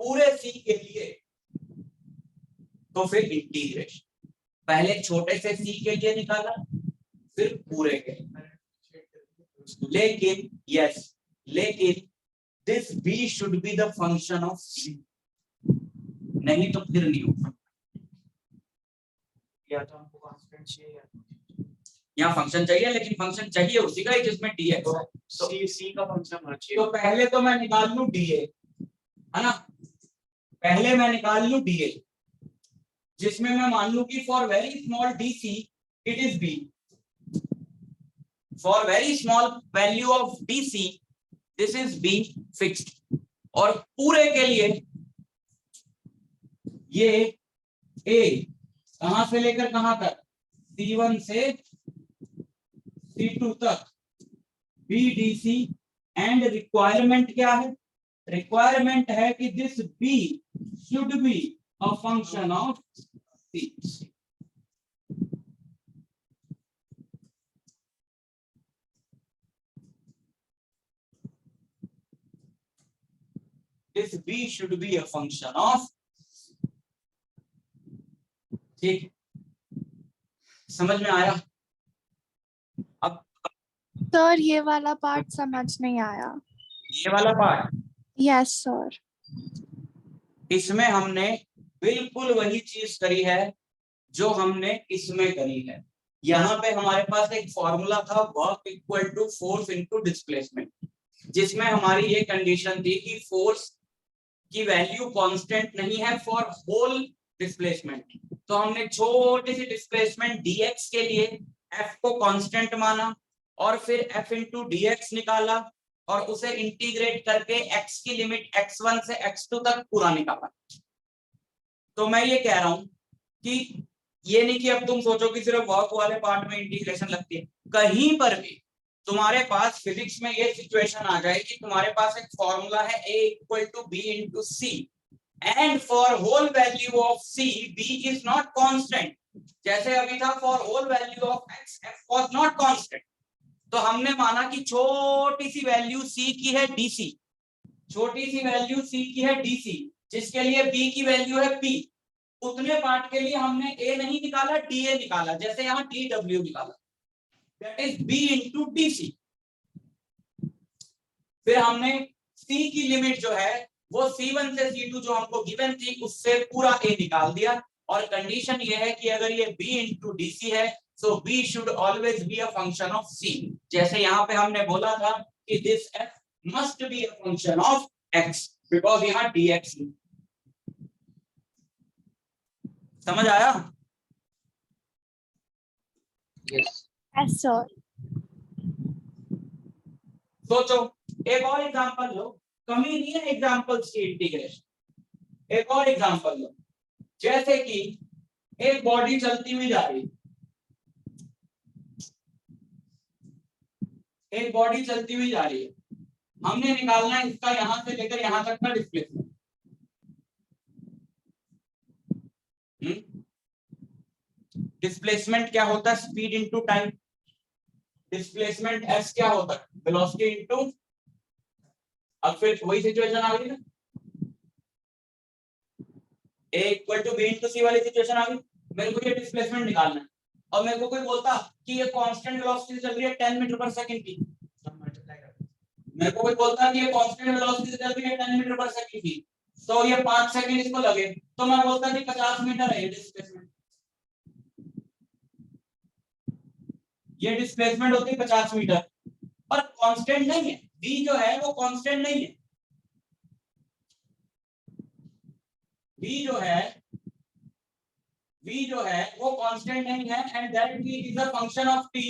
पूरे C के लिए तो फिर इंटीग्रेशन पहले छोटे से C के लिए निकाला फिर पूरे के लिए। लेकिन this B should be the function of C, नहीं तो फिर नहीं होगा। या तो हमको कांस्टेंट चाहिए या यहाँ फंक्शन चाहिए, लेकिन फंक्शन चाहिए उसी का ही जिसमें dx है। तो सी का फंक्शन होना चाहिए। तो पहले तो मैं निकाल लूं dA, है ना, पहले मैं निकाल लूं dA, जिसमें मैं मान लूं कि for very small dc it is b, for very small value of dc this is b fixed, और पूरे के लिए ये a कहां से लेकर कहां तक, C1 से C2 तक BDC, एंड रिक्वायरमेंट क्या है, रिक्वायरमेंट है कि this B should be a function of C। This B should be a function of, ठीक, समझ में आया? अब सर ये वाला पार्ट समझ नहीं आया। ये वाला पार्ट, यस सर। इसमें हमने बिल्कुल वही चीज करी है जो हमने इसमें करी है। यहाँ पे हमारे पास एक फॉर्मूला था work equal to force into displacement, जिसमें हमारी ये कंडीशन थी कि फोर्स की वैल्यू कांस्टेंट नहीं है फॉर होल डिस्प्लेसमेंट। तो हमने छोटी सी डिस्प्लेसमेंट dx के लिए f को कांस्टेंट माना और फिर f इंटू dx निकाला और उसे इंटीग्रेट करके x की लिमिट x1 से x2 तक पूरा निकाला। तो मैं ये कह रहा हूं कि ये नहीं कि अब तुम सोचो कि सिर्फ वर्क वाले पार्ट में इंटीग्रेशन लगती है, कहीं पर भी तुम्हारे पास फिजिक्स में ये सिचुएशन आ जाए कि तुम्हारे पास एक फॉर्मूला है a equal to b into C, and for whole value of c b is not constant, जैसे अभी था for whole value of x f was not constant. तो हमने माना कि छोटी सी वैल्यू c की है dc, छोटी सी वैल्यू c की है dc, जिसके लिए b की वैल्यू है p, उतने पार्ट के लिए हमने a नहीं निकाला dA निकाला, जैसे यहाँ dw निकाला, that is b into dc। फिर हमने c की लिमिट जो है वो C1 से C2 जो हमको गिवन थी उससे पूरा a निकाल दिया, और कंडीशन ये है कि अगर ये b इंटू dc है so b should always be a function of c, जैसे यहाँ पे हमने बोला था कि this f must be a function of x because यहाँ dx। समझ आया? Yes yes sir. सोचो एक और एग्जांपल लो, कमी नहीं है एग्जांपल्स की इंटीग्रेशन। एक और एग्जांपल लो, जैसे कि एक बॉडी चलती हुई जा रही है, एक बॉडी चलती हुई जा रही है, हमने निकालना है इसका यहां से लेकर यहां तक का डिस्प्लेसमेंट। डिस्प्लेसमेंट क्या होता है? Speed into time. Displacement S क्या होता है? Velocity into. अब फिर वही सिचुएशन आ गई ना, ए इक्वल टू बी इनटू सी वाली सिचुएशन आ गई। मेरे को ये डिस्प्लेसमेंट निकालना है और मेरे को कोई बोलता कि ये कांस्टेंट वेलोसिटी चल रही है 10 मीटर पर सेकंड की, मेरे को कोई बोलता है कि ये कांस्टेंट वेलोसिटी चल रही है 10 मीटर पर सेकंड की, तो ये 5 सेकंड इसको लगे, तो मैं बोलता कि 50 मीटर है ये डिस्प्लेसमेंट। ये डिस्प्लेसमेंट होती है 50 मीटर, पर कांस्टेंट नहीं है, v जो है वो कांस्टेंट नहीं है। v जो है वो कांस्टेंट नहीं है, and that v is a function of t,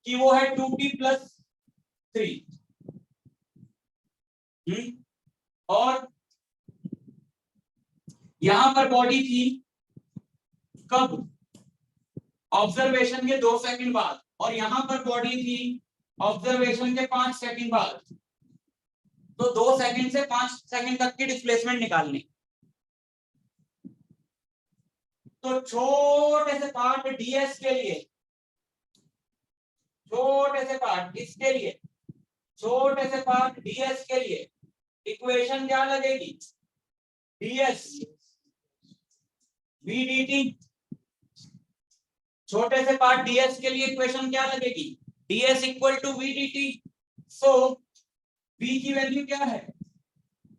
कि वो है 2t+3। और यहां पर बॉडी थी कब? ऑब्जर्वेशन के 2 सेकंड बाद, और यहां पर बॉडी थी ऑब्जर्वेशन के 5 सेकंड बाद। तो 2 सेकंड से 5 सेकंड तक की डिस्प्लेसमेंट निकालनी। तो छोटे से पार्ट ds के लिए, छोटे से पार्ट इसके लिए, छोटे से पार्ट ds के लिए इक्वेशन क्या लगेगी? ds v dt। छोटे से पार्ट ds के लिए इक्वेशन क्या लगेगी? ds equal to v dt। So v की वैल्यू क्या है?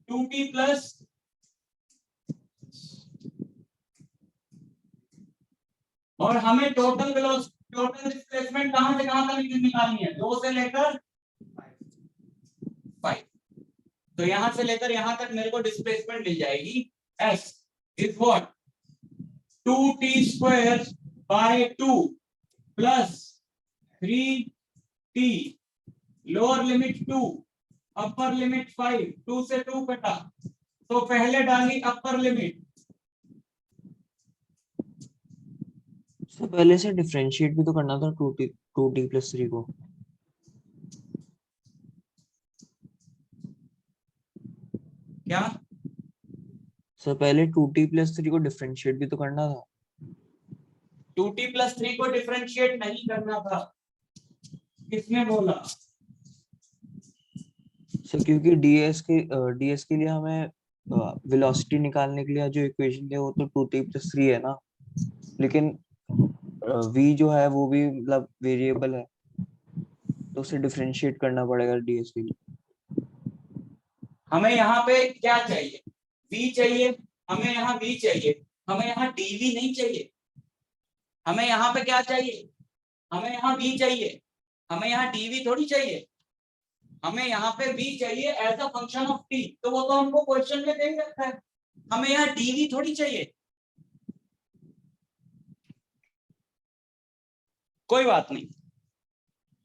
2t प्लस, और हमें टोटल वेलोसिटी, टोटल डिस्प्लेसमेंट कहां से कहां तक निकालनी है? 2 से लेकर 5। तो यहां से लेकर यहां तक मेरे को डिस्प्लेसमेंट मिल जाएगी s is what? 2t² plus 3t, lower limit 2, upper limit 5, 2 से 2 कटा, तो पहले डाली अपर लिमिट। तो पहले से डिफरेंशिएट भी तो करना था 2t+3 को। क्या सर पहले 2t+3 को डिफरेंशिएट भी तो करना था। 2t+3 को डिफरेंशिएट नहीं करना था, किसने बोला? सर क्योंकि ds के लिए हमें वेलोसिटी निकालने के लिए जो इक्वेशन है वो तो 2t+3 है ना, लेकिन v जो है वो भी मतलब वेरिएबल है, तो उसे डिफरेंशिएट करना पड़ेगा ds के लिए। हमें यहाँ पे क्या चाहिए? v चाहिए, हमें यहाँ v चाहिए, हमें यहाँ dv नहीं चाहिए। हमें यहाँ पे क्या चाहिए? हमें यहाँ v चाहिए, हमें यहाँ dv थोड़ी चाहिए। हमें यहाँ पे v चाहिए as a function of t, तो वो तो हमको क्वेश्चन में दे ही रखा है। हमें यहाँ dv थोड़ी चाहिए। कोई बात नहीं,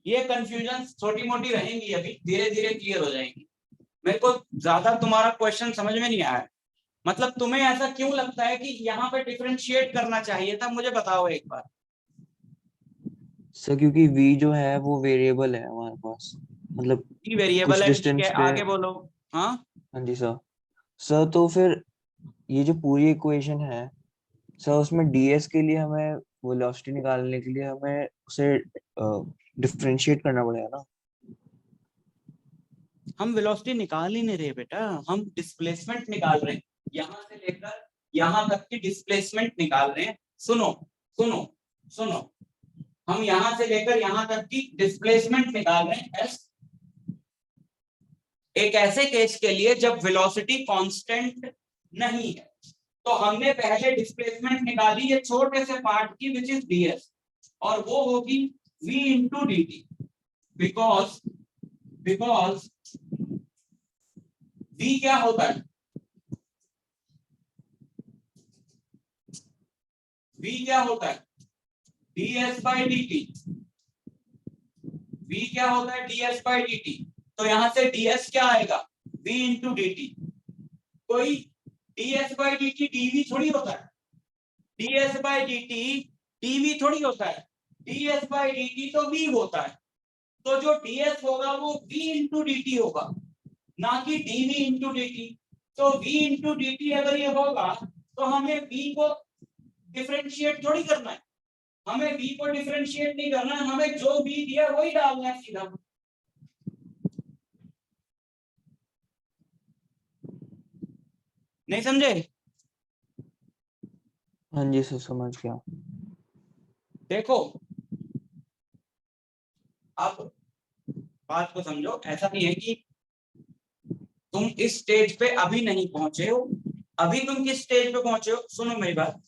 ये कंफ्यूजन छोटी मोटी रहेंगी, अभी धीरे धीरे क्लियर हो जाएंगी। मेरे को ज्यादा तुम्हारा क्वेश्चन समझ में नहीं आया, मतलब तुम्हें ऐसा क्यों लगता है कि यहाँ पे डिफरेंशिएट करना चाहिए था? मुझे बताओ एक बार। सर क्योंकि v जो है वो वेरिएबल है हमारे पास, मतलब वेरिएबल कुछ है, ठीक डिस्टेंस है, पे। आगे बोलो। हाँ हाँ जी सर। सर तो फिर ये जो पूरी इक्वेशन है सर, उसमें ds के लिए हमें वेलोसिटी निकालने के लिए हमें उसे डिफरेंशिएट करना पड़ेगा ना। हम वेलोसिटी निकाल ही नहीं रहे बेटा, हम डिस्प्लेसमेंट निकाल रहे हैं, यहाँ से लेकर यहाँ तक की डिस्प्लेसमेंट निकाल रहे हैं। सुनो सुनो सुनो, हम यहाँ से लेकर यहाँ तक की डिस्प्लेसमेंट निकाल रहे हैं एस, एक ऐसे केस के लिए जब वेलोसिटी कांस्टेंट नहीं है। तो हमने पहले डिस्प्लेसमेंट निकाली है छोटे से पार्ट की, विच इज ds, और वो होगी v into dt, because v क्या होता है? v क्या होता है? ds by dt। v क्या होता है? ds by dt। तो यहाँ से ds क्या आएगा, v इंटू डी टी। कोई ds by D T dv थोड़ी होता है, ds by D T dv थोड़ी होता है, ds बाई डी टी तो v होता है। तो जो ds होगा वो v इंटू डी टी होगा, ना कि dv इंटू डी टी। तो v इंटू डी टी अगर ये होगा तो हमें v को डिफरेंशिएट थोड़ी करना है, हमें v को डिफरेंशिएट नहीं करना है, हमें जो v दिया वही डालना है सीधा। नहीं समझे? हाँ जी सर समझ गया। देखो अब बात को समझो, ऐसा नहीं है कि तुम इस स्टेज पे अभी नहीं पहुंचे हो। अभी तुम किस स्टेज पे पहुंचे हो, सुनो मेरी बात,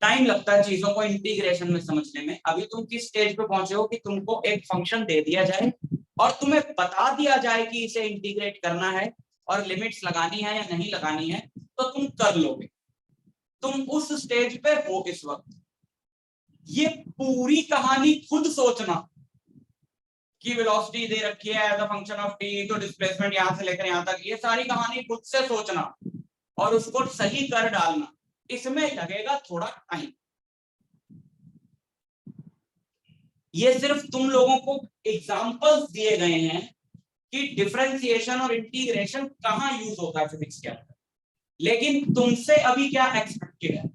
टाइम लगता है चीजों को इंटीग्रेशन में समझने में। अभी तुम किस स्टेज पे पहुंचे हो कि तुमको एक फंक्शन दे दिया जाए और तुम्हें बता दिया जाए कि इसे इंटीग्रेट करना है और लिमिट्स लगानी है या नहीं लगानी है, तो तुम कर लोगे। तुम उस स्टेज पे हो इस वक्त। ये पूरी कहानी खुद सोचना कि वेलोसिटी दे रखी है as a function of T, तो डिस्प्लेसमेंट यहां से लेकर यहां तक, ये सारी कहानी खुद से सोचना और उसको सही कर डालना, इसमें लगेगा थोड़ा टाइम। ये सिर्फ तुम लोगों को एग्जांपल्स दिए गए हैं कि डिफरेंशिएशन और इंटीग्रेशन कहां यूज होता है फिजिक्स के अंदर। लेकिन तुमसे अभी क्या एक्सपेक्टेड है,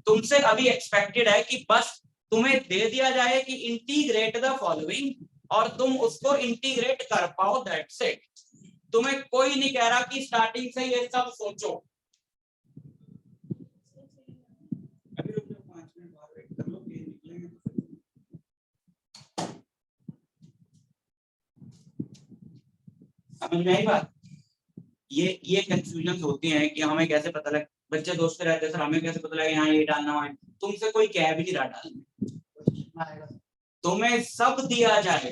तुमसे अभी एक्सपेक्टेड है कि बस तुम्हें दे दिया जाए कि इंटीग्रेट द फॉलोइंग और तुम उसको इंटीग्रेट कर पाओ, दैट्स इट। तुम्हें कोई नहीं कह रहा कि स्टार्टिंग से ये सब सोचो। अभी रुक जाओ 5 मिनट और वेट कर लो, ये निकलेंगे तो समझ में आई बात। ये कंफ्यूजन होती है कि हमें कैसे पता लगे, बच्चे दोस्त रहते हैं सर हमें कैसे पता लगे यहाँ ये डालना है। तुमसे कोई कह भी नहीं रहा डालने, तुम्हें सब दिया जाए,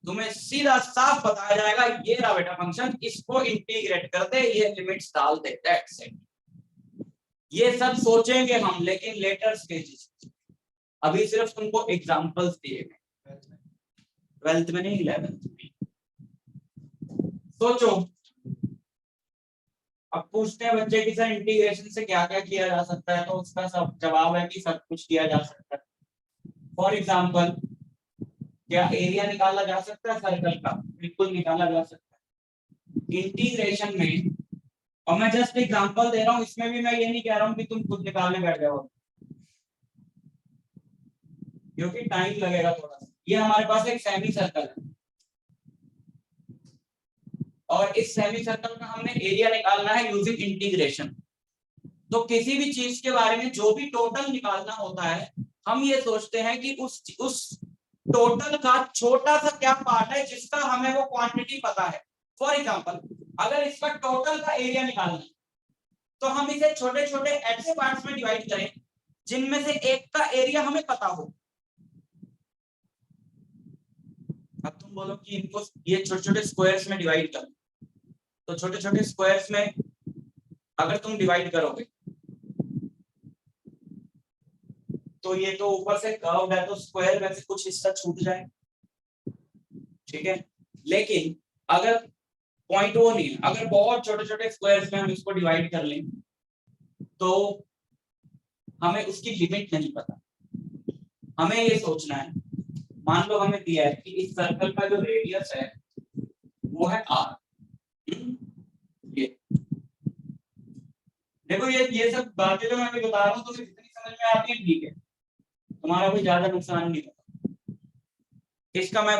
तुम्हें सीधा साफ बताया जाएगा ये रहा बेटा फंक्शन, इसको इंटीग्रेट कर दे, ये लिमिट्स डाल दे, दैट्स इट। ये सब सोचेंगे हम लेकिन लेटर स्टेजेस, अभी सिर्फ तुमको एग्जांपल्स दिए गए। 12th में नहीं 11th में। सोचो, अब पूछते हैं बच्चे की सर इंटीग्रेशन से क्या क्या किया जा सकता है, तो उसका सब जवाब है कि सब कुछ किया जा सकता है। फॉर एग्जाम्पल, क्या एरिया निकाला जा सकता है सर्कल का? बिल्कुल निकाला जा सकता है इंटीग्रेशन में। और मैं जस्ट एग्जांपल दे रहा हूं, इसमें भी मैं ये नहीं कह रहा हूं कि तुम खुद निकालने बैठ जाओ, क्योंकि टाइम लगेगा थोड़ा सा। ये हमारे पास एक सेमी सर्कल है और इस सेमी सर्कल का हमने एरिया निकालना है यूजिंग इंटीग्रेशन। तो किसी भी चीज के बारे में जो भी टोटल निकालना होता है, हम ये सोचते हैं कि उस टोटल का छोटा सा क्या पार्ट है जिसका हमें वो क्वांटिटी पता है। फॉर एग्जांपल, अगर इसका टोटल का एरिया निकालना है तो हम इसे छोटे छोटे ऐसे पार्ट्स में डिवाइड करें जिनमें से एक का एरिया हमें पता हो। अब तुम बोलो कि इनको ये छोटे छोटे स्क्वायर्स में डिवाइड कर, तो छोटे छोटे स्क्वायर्स में अगर तुम डिवाइड करोगे तो ये तो ऊपर से कर्व है तो स्क्वायर में से कुछ हिस्सा छूट जाए, ठीक है। लेकिन अगर पॉइंट वो नहीं है, अगर बहुत छोटे छोटे स्क्वायर्स में हम इसको डिवाइड कर लें तो हमें उसकी लिमिट नहीं पता। हमें ये सोचना है, मान लो हमें दिया है कि इस सर्कल का जो रेडियस है वो है r। ये देखो, ये सब बातें जो मैं अभी बता रहा हूँ तो जितनी समझ में आती है ठीक है, तुम्हारा कोई ज्यादा नुकसान नहीं होगा। इसका मैं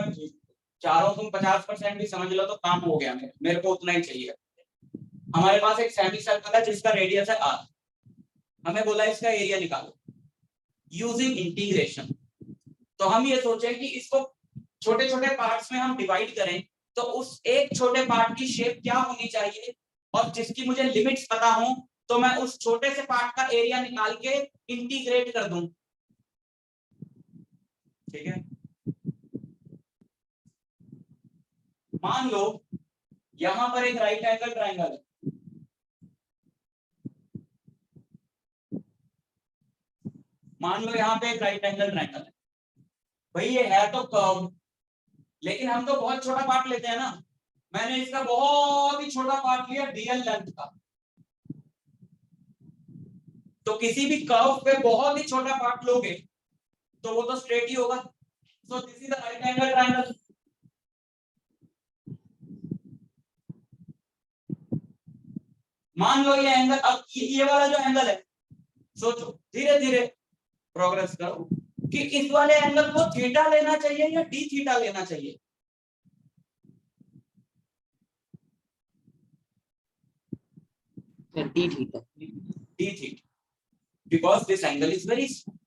चाह रहा हूँ तुम 50% भी समझ लो तो काम हो गया, मेरे को उतना ही चाहिए। हमारे पास एक सेमी सर्कल है जिसका रेडियस है r, हमें बोला इसका एरिया निकालो यूजिंग इंटीग्रेशन। तो हम ये सोचे कि इसको छोटे छोटे पार्ट्स में हम डिवाइड करें तो उस एक छोटे पार्ट की शेप क्या होनी चाहिए और जिसकी मुझे लिमिट्स पता हो, तो मैं उस छोटे से पार्ट का एरिया निकाल के इंटीग्रेट कर दूं, ठीक है। मान लो यहां पर एक राइट एंगल ट्रायंगल है, मान लो यहाँ पे एक राइट एंगल ट्रायंगल है भाई, ये है तो कर्व, लेकिन हम तो बहुत छोटा पार्ट लेते हैं ना, मैंने इसका बहुत ही छोटा पार्ट लिया डीएल लेंथ का। तो किसी भी कर्व पे बहुत ही छोटा पार्ट लोगे तो वो तो स्ट्रेट ही होगा। So this is the right angle triangle. मान लो ये एंगल, अब ये वाला जो एंगल है, सोचो धीरे धीरे प्रोग्रेस करो कि इस वाले एंगल को थीटा लेना चाहिए या डी थीटा लेना चाहिए। D theta, D theta, because this angle is very small.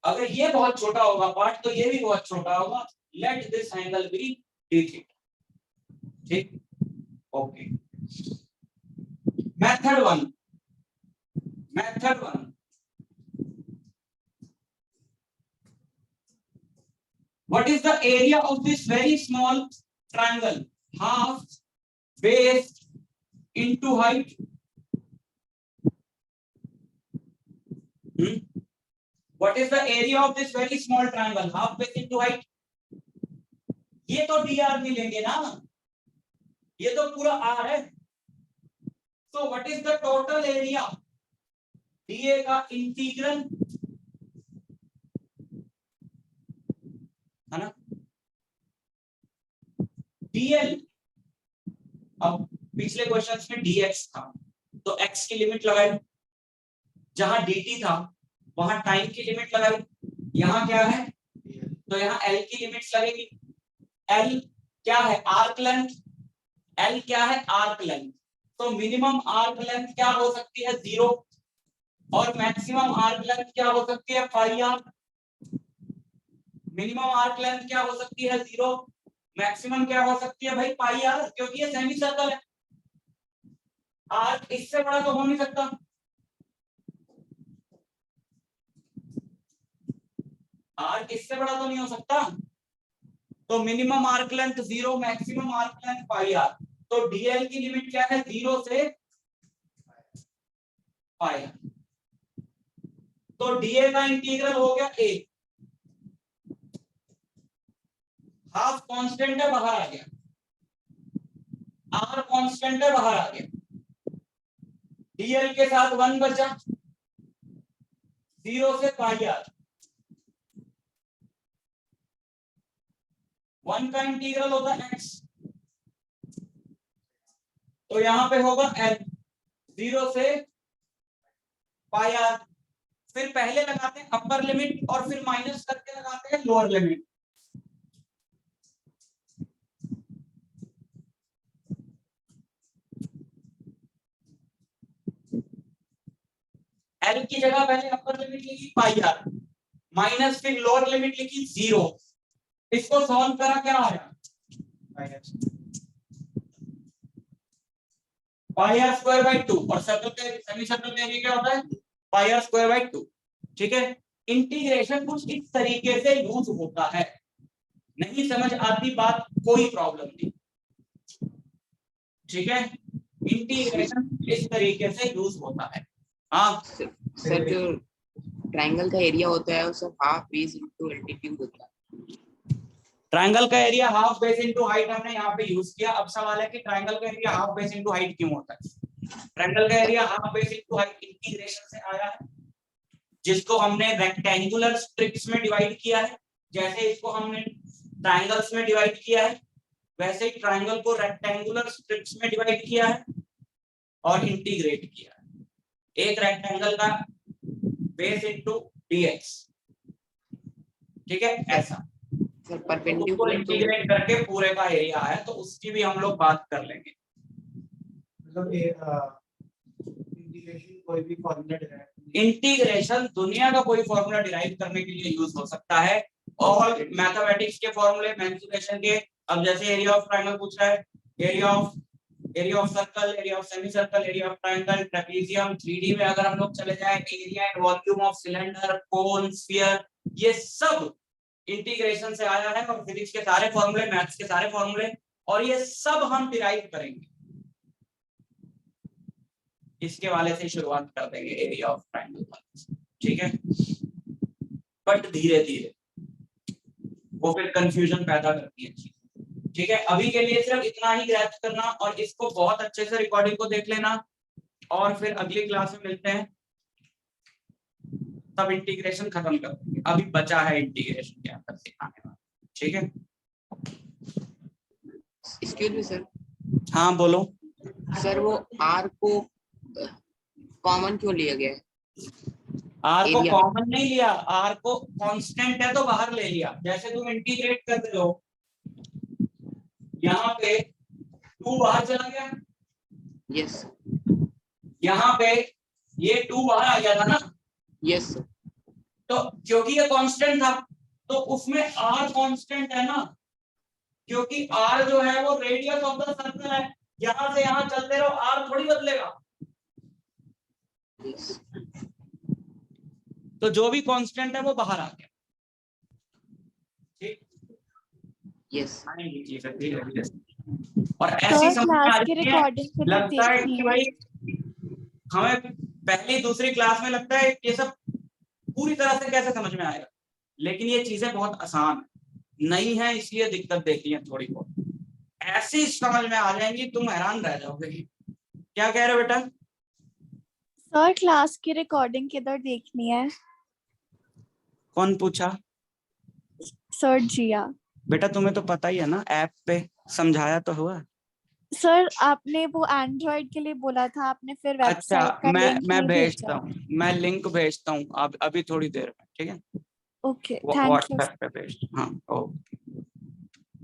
अगर ये बहुत छोटा होगा पार्ट तो ये भी बहुत छोटा होगा। Let this angle B D theta. ठीक, okay. Method one, method one, what is the area of this very small triangle? Half base into height. What is the area of this very small triangle? Half base into height. ये तो dr भी लेंगे ना, ये तो पूरा r है। So what is the total area? dA का इंटीग्रल है ना, dl। अब पिछले क्वेश्चंस में dx था तो x की लिमिट लगाई, जहां dt था वहां टाइम की लिमिट लगाई, यहाँ क्या है तो यहाँ l की लिमिट्स लगेगी। l क्या है, आर्क लेंथ, l क्या है, आर्क लेंथ। तो मिनिमम आर्क लेंथ क्या हो सकती है, 0, और मैक्सिमम आर्क लेंथ क्या हो सकती है, पाई आर। मिनिमम आर्क लेंथ क्या हो सकती है, 0, मैक्सिमम क्या हो सकती है भाई, पाई आर, क्योंकि ये सेमी सर्कल है। आर्क इससे बड़ा तो हो नहीं सकता। आर्क इससे बड़ा तो नहीं हो सकता। तो minimum arc length 0, maximum arc length pi R. तो डीएल की लिमिट क्या है, 0 से पाई आर। तो डीए का इंटीग्रल हो गया a, हाफ कांस्टेंट है बाहर आ गया, आर कांस्टेंट है बाहर आ गया, डीएल के साथ 1 बचा, 0 से पाई आर। 1 का इंटीग्रल होता है x, तो यहां पे होगा l, 0 से पाई आर। फिर पहले लगाते हैं अपर लिमिट और फिर माइनस करके लगाते हैं लोअर लिमिट। L की जगह पहले अपर लिमिट लिखी पाई आर, माइनस फिर लोअर लिमिट लिखी 0। इसको सॉल्व करा, क्या आया, पाई आर स्क्वायर बाई 2, और सर्कल का सेमी सर्कल का एरिया क्या होता है, पाई आर स्क्वायर बाई 2। ठीक है, इंटीग्रेशन कुछ इस तरीके से यूज होता है। नहीं समझ आती बात, कोई प्रॉब्लम नहीं। ठीक है, इंटीग्रेशन इस तरीके से यूज होता है। हाँ सर जो ट्रायंगल का एरिया होता है उसका हाफ बेस इनटू एल्टीट्यूड होता है। ट्रायंगल का area half base into height हमने यहाँ पे यूज किया। अब सवाल है कि ट्रायंगल का area half base into height क्यों होता है। ट्रायंगल का area half base into height integration से आया है, जिसको हमने रेक्टेंगुलर स्ट्रिप्स में डिवाइड किया है। जैसे इसको हमने ट्रायंगल्स में डिवाइड किया है, वैसे ही ट्रायंगल को रेक्टेंगुलर स्ट्रिप्स में डिवाइड किया है और इंटीग्रेट किया है। एक रेक्टेंगल का बेस इनटू डीएक्स, ठीक है, ऐसा। सर उसको परपेंडिकुलर इंटीग्रेट करके पूरे का एरिया आया, तो उसकी भी हम लोग बात कर लेंगे। मतलब ये इंटीग्रेशन कोई भी फॉर्मूला डिराइव, इंटीग्रेशन दुनिया का कोई फॉर्मूला डिराइव करने के लिए यूज हो सकता है। और मैथमेटिक्स के फॉर्मूले, मेंसुरेशन के, अब जैसे एरिया ऑफ ट्रायंगल पूछ रहा है, area of circle, area of semi circle, area of triangle, trapezium, 3D में अगर हम लोग चले जाए, area and volume of cylinder, cone, sphere, ये सब इंटीग्रेशन से आया है। और फिजिक्स के सारे फॉर्मूले, मैथ्स के सारे फॉर्मूले, और ये सब हम डिराइव करेंगे। इसके वाले से शुरुआत कर देंगे एरिया ऑफ ट्रायंगल, ठीक है, बट धीरे धीरे, वो फिर कंफ्यूजन पैदा करती है चीज। ठीक है, अभी के लिए सिर्फ इतना ही ग्रैस्प करना और इसको बहुत अच्छे से रिकॉर्डिंग को देख लेना और फिर अगली क्लास में मिलते हैं, तब इंटीग्रेशन खत्म कर देंगे। अभी बचा है इंटीग्रेशन के अंदर सिखाने वाला, ठीक है। एक्सक्यूज मी सर, हाँ बोलो। सर वो आर को कॉमन क्यों लिया गया है? आर को Area. कॉमन नहीं लिया, आर को कांस्टेंट है तो बाहर ले लिया। जैसे तुम इंटीग्रेट कर रहे हो, यहाँ पे 2 बाहर चला गया, यस यहाँ पे ये 2 बाहर आ गया था ना, यस सर, तो क्योंकि ये कांस्टेंट था तो उसमें आर कांस्टेंट है ना, क्योंकि आर जो है वो रेडियस ऑफ द सर्कल है, यहां से यहां चलते रहो आर थोड़ी बदलेगा। यस तो जो भी कांस्टेंट है वो बाहर आ गया, ठीक। यस और ऐसी सर समझ में क्लास आ की रही है, रिकॉर्डिंग के लिए लगता है देखनी कि है। भाई हमें पहली दूसरी क्लास में लगता है ये सब पूरी तरह से कैसे समझ में आएगा, लेकिन ये चीजें बहुत आसान नहीं है, इसलिए दिक्कत देखी है थोड़ी बहुत। ऐसी समझ में आ जाएंगी तुम हैरान रह जाओगे। क्या कह रहे हो बेटा? सर क्लास की रिकॉर्डिंग किधर देखनी है? कौन पूछा? सर जिया। बेटा तुम्हें तो पता ही है ना, ऐप पे समझाया तो हुआ। सर आपने वो एंड्रॉइड के लिए बोला था, आपने फिर अच्छा, वेबसाइट का लिंक मैं नहीं भेजता भेजा। हूँ, मैं लिंक भेजता हूँ अब अभी थोड़ी देर में, ठीक है। Okay, thank you. व्हाट्सएप पे भेज, हाँ ओके।